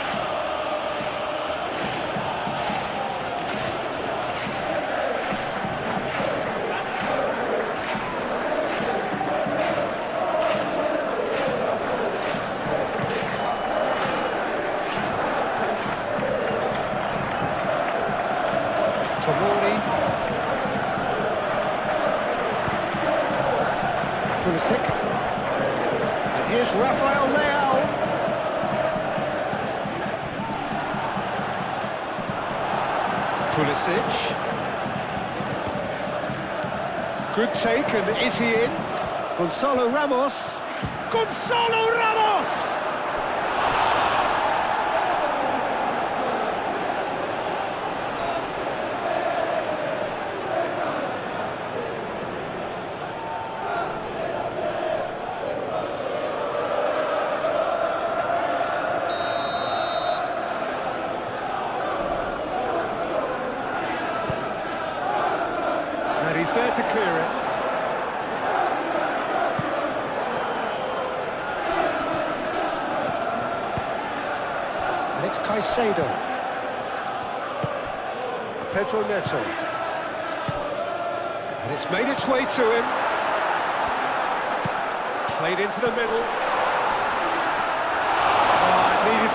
Tomori. Pulisic. And here's Rafael Leao. Pulisic. Good take, and is he in? Gonzalo Ramos. Gonzalo Ramos! He's there to clear it. And it's Caicedo. Pedro Neto. And it's made its way to him. Played into the middle.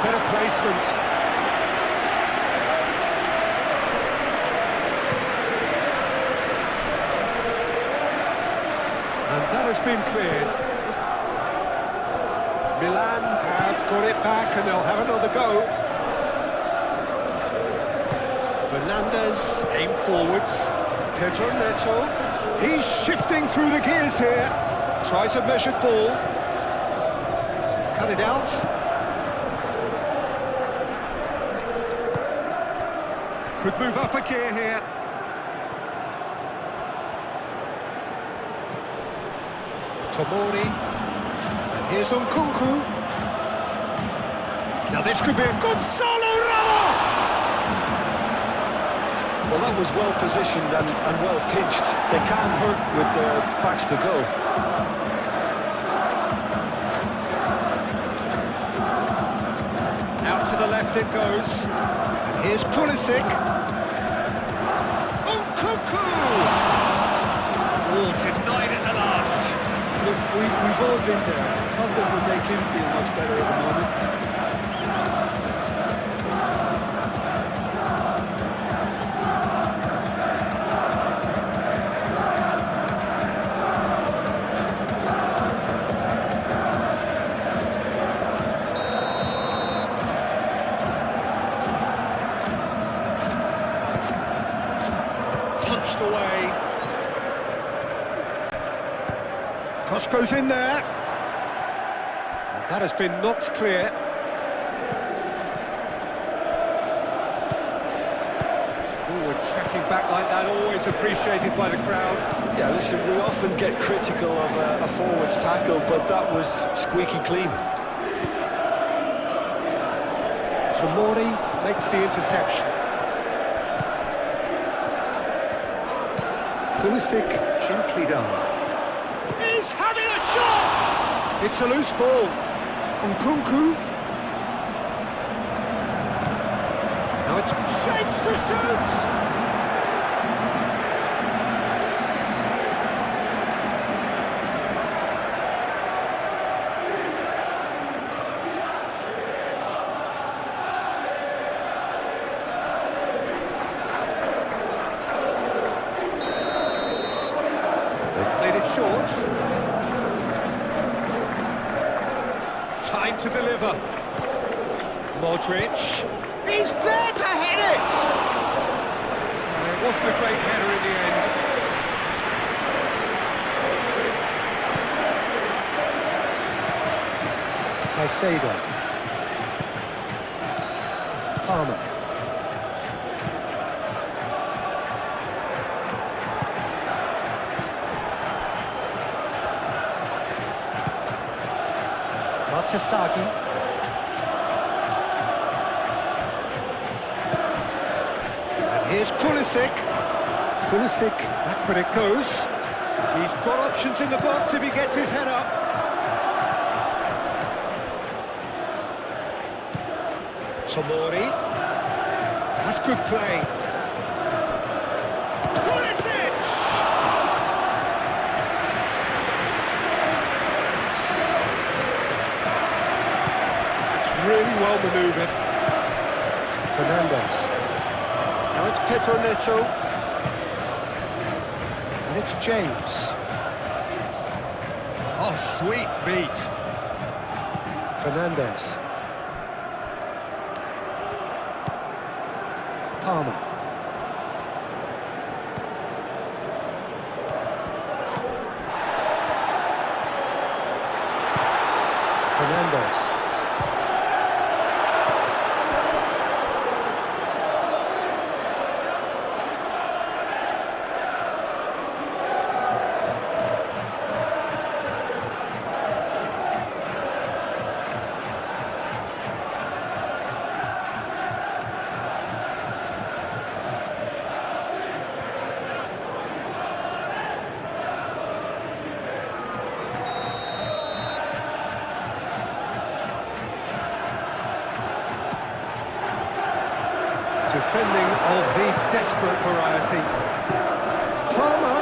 Better placement. And that has been cleared. Milan have got it back and they'll have another go. Fernandez aim forwards. Pedro Neto. He's shifting through the gears here. Tries a measured ball. He's cut it out. Could move up a gear here. Tomori. And here's Nkunku. Now this could be a Gonzalo Ramos!
Well, that was well positioned and well pitched. They can't hurt with their backs to goal.
Out to the left it goes. And here's Pulisic. Nkunku! Oh, denied at the last.
Look, we've all been there. Not that it would make him feel much better at the moment.
Punched away. Cross goes in there. And that has been knocked clear. Forward tracking back like that, always appreciated by the crowd.
Yeah, listen, we often get critical of a forward's tackle, but that was squeaky clean.
Tomori makes the interception. Pulisic gently down. He's having a shot! It's a loose ball. Nkunku. Now it's shapes to shoot! Short. Time to deliver. Modric. He's there to hit it! It wasn't a great header in the end. Caicedo. Palmer. Tasagi. And here's Pulisic. Pulisic, back when it goes. He's got options in the box if he gets his head up. Tomori. That's good play. Pulisic! Really well manoeuvred. Fernandez. Now it's Pedro Neto. And it's James. Oh, sweet feet. Fernandez. Palmer. Fernandez. Defending of the desperate variety. Palmer.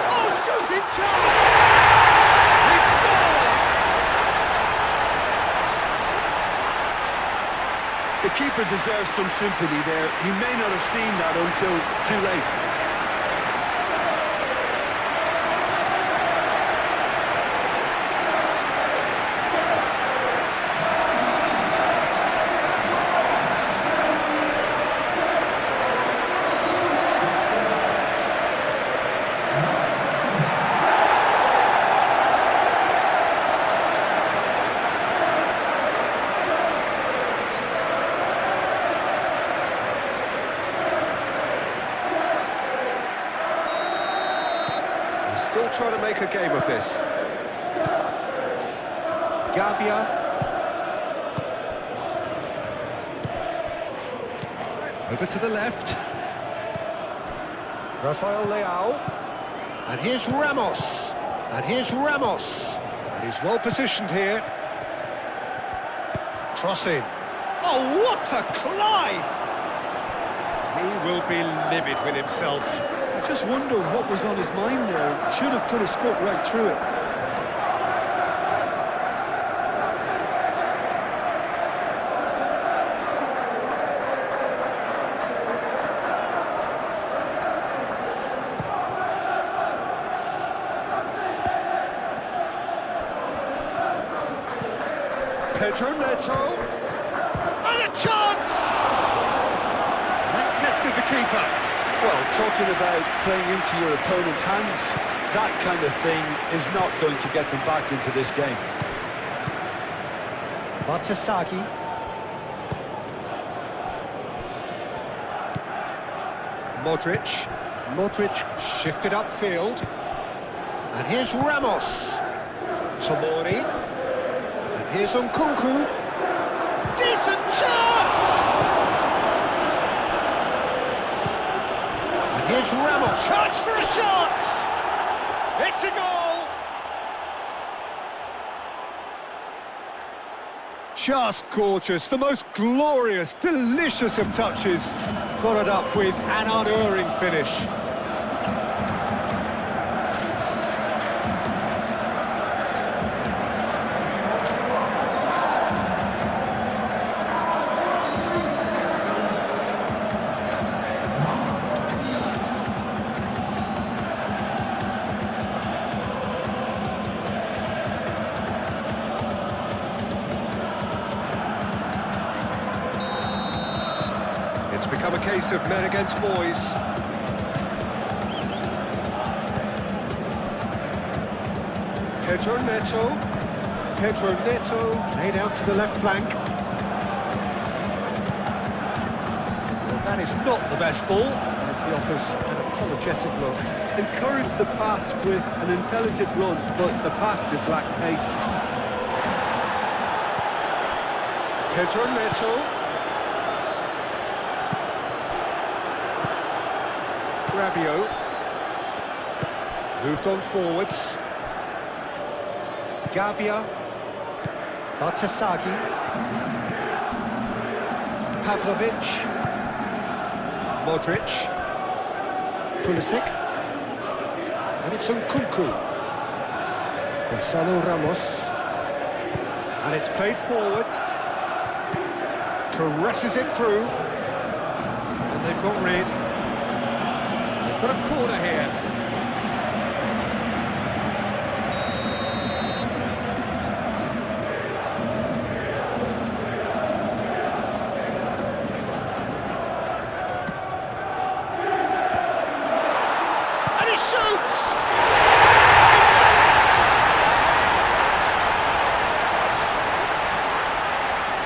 Oh, shooting chance! He scored!
keeper deserves some sympathy there. He may not have seen that until too late.
Still trying to make a game of this. Gabia. Over to the left. Rafael Leao. And here's Ramos. And here's Ramos. And he's well positioned here. Crossing. Oh, what a climb! He will be livid with himself.
I just wonder what was on his mind there. Should have put his foot right through it.
Pedro Neto. And a chance! That tested the keeper.
Well, talking about playing into your opponent's hands, that kind of thing is not going to get them back into this game.
Batshuayi. Modric. Modric shifted upfield. And here's Ramos. Tomori. And here's Nkunku. Decent chance! And here's Ramos. Chance for a shot! It's a goal! Just gorgeous, the most glorious, delicious of touches, followed up with an unerring finish. It's become a case of men against boys. Pedro Neto. Pedro Neto laid out to the left flank. Well, that is not the best ball, and he offers an apologetic look.
Encourage the pass with an intelligent run, but the pass just lacked pace.
Pedro Neto. Rabiot. Moved on forwards. Gabia. Batshuayi. Pavlovic. Modric. Pulisic. And it's Nkunku. Gonzalo Ramos. And it's played forward. Caresses it through. And they've got rid. Got a corner here. And he shoots!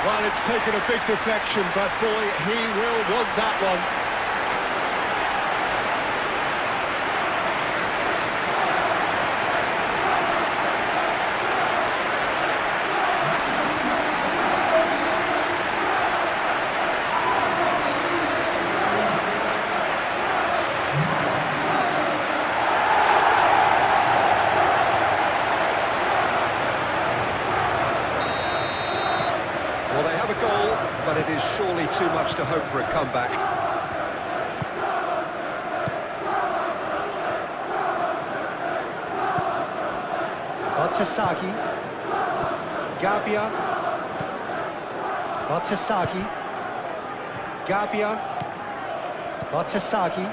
Well, it's taken a big deflection, but boy, he will want that one. Well, they have a goal, but it is surely too much to hope for a comeback. Batshuayi. Gabia. Batshuayi. Gabia. Bartasagi.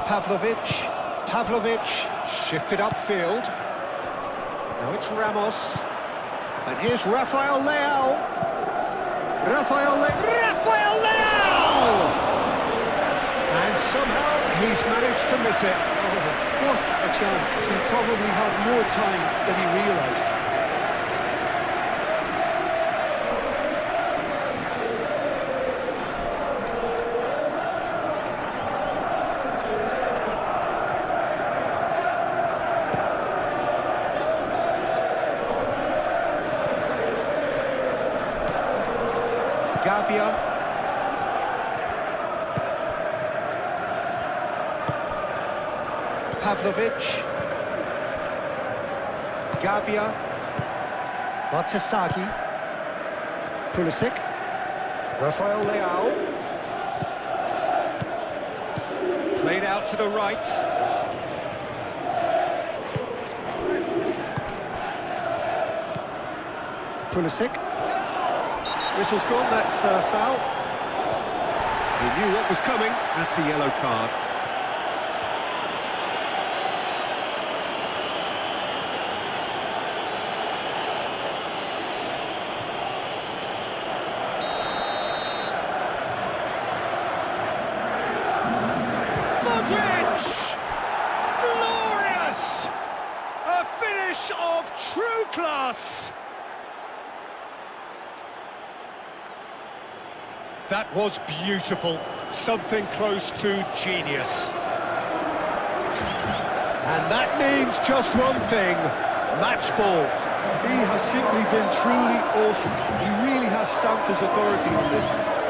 Pavlovic shifted upfield. Now it's Ramos. And here's Rafael Leao. Rafael Leao! And somehow he's managed to miss it.
What a chance. He probably had more time than he realised.
Gabia. Pavlovic. Gabia. Bartasagi. Pulisic. Rafael Leao. Played out to the right. Pulisic. Whistle's gone, that's a foul. He knew what was coming, that's a yellow card. Modric! Glorious! A finish of true class! That was beautiful, something close to genius. And that means just one thing, match ball.
He has simply been truly awesome. He really has stamped his authority on this.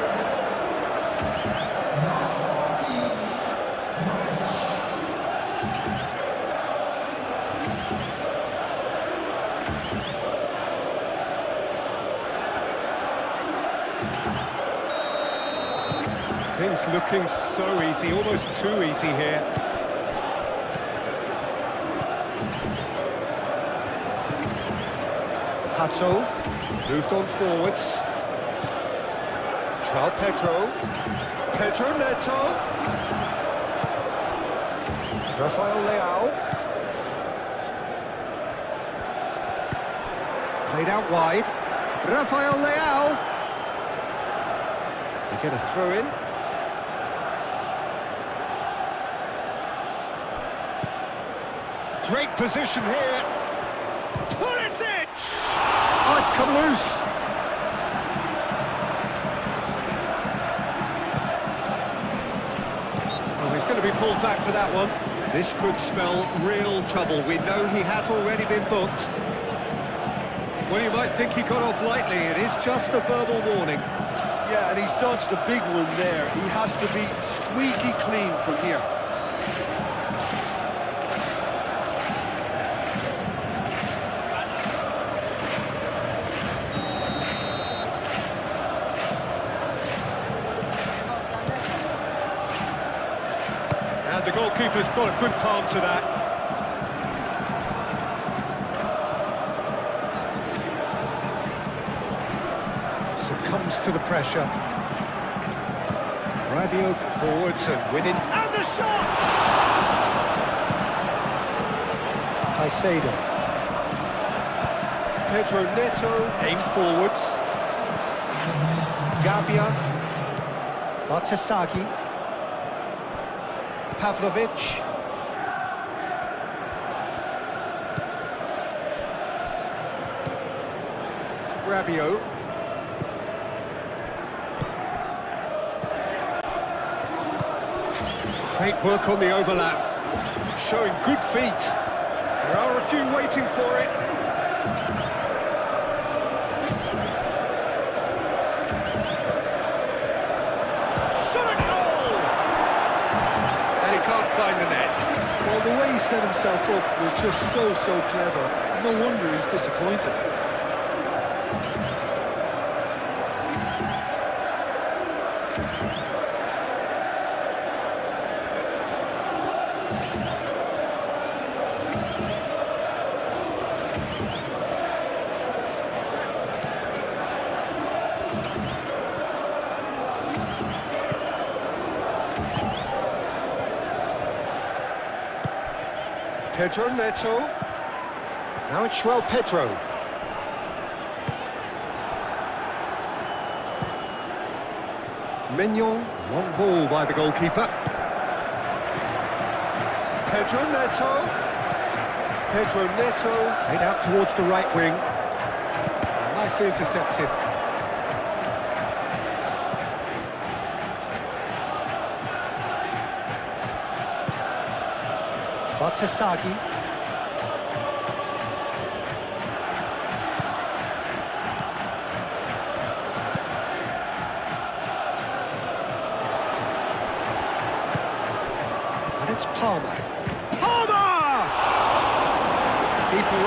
Things looking so easy, almost too easy here. Hato, moved on forwards. João Pedro. Pedro Neto. Rafael Leao. Played out wide. Rafael Leao. We get a throw in. Great position here. Pulisic! Oh, it's come loose. Oh, he's going to be pulled back for that one. This could spell real trouble. We know he has already been booked. Well, you might think he got off lightly. It is just a verbal warning.
Yeah, and he's dodged a big one there. He has to be squeaky clean from here.
And the goalkeeper's got a good palm to that. Succumbs to the pressure. Rabiot forwards and within. And the shot! Caicedo. Pedro Neto. Aim forwards. Gabia. Bartasagi. Pavlovic. Rabiot. Great work on the overlap. Showing good feet. There are a few waiting for it. Shot a goal! And he can't find the net.
Well, the way he set himself up was just so clever. No wonder he's disappointed.
Pedro Neto. Now it's João Pedro. Mignon, long ball by the goalkeeper. Pedro Neto. Pedro Neto, head out towards the right wing. Nicely intercepted. Batasagi. And it's Palmer. Palmer! Keeper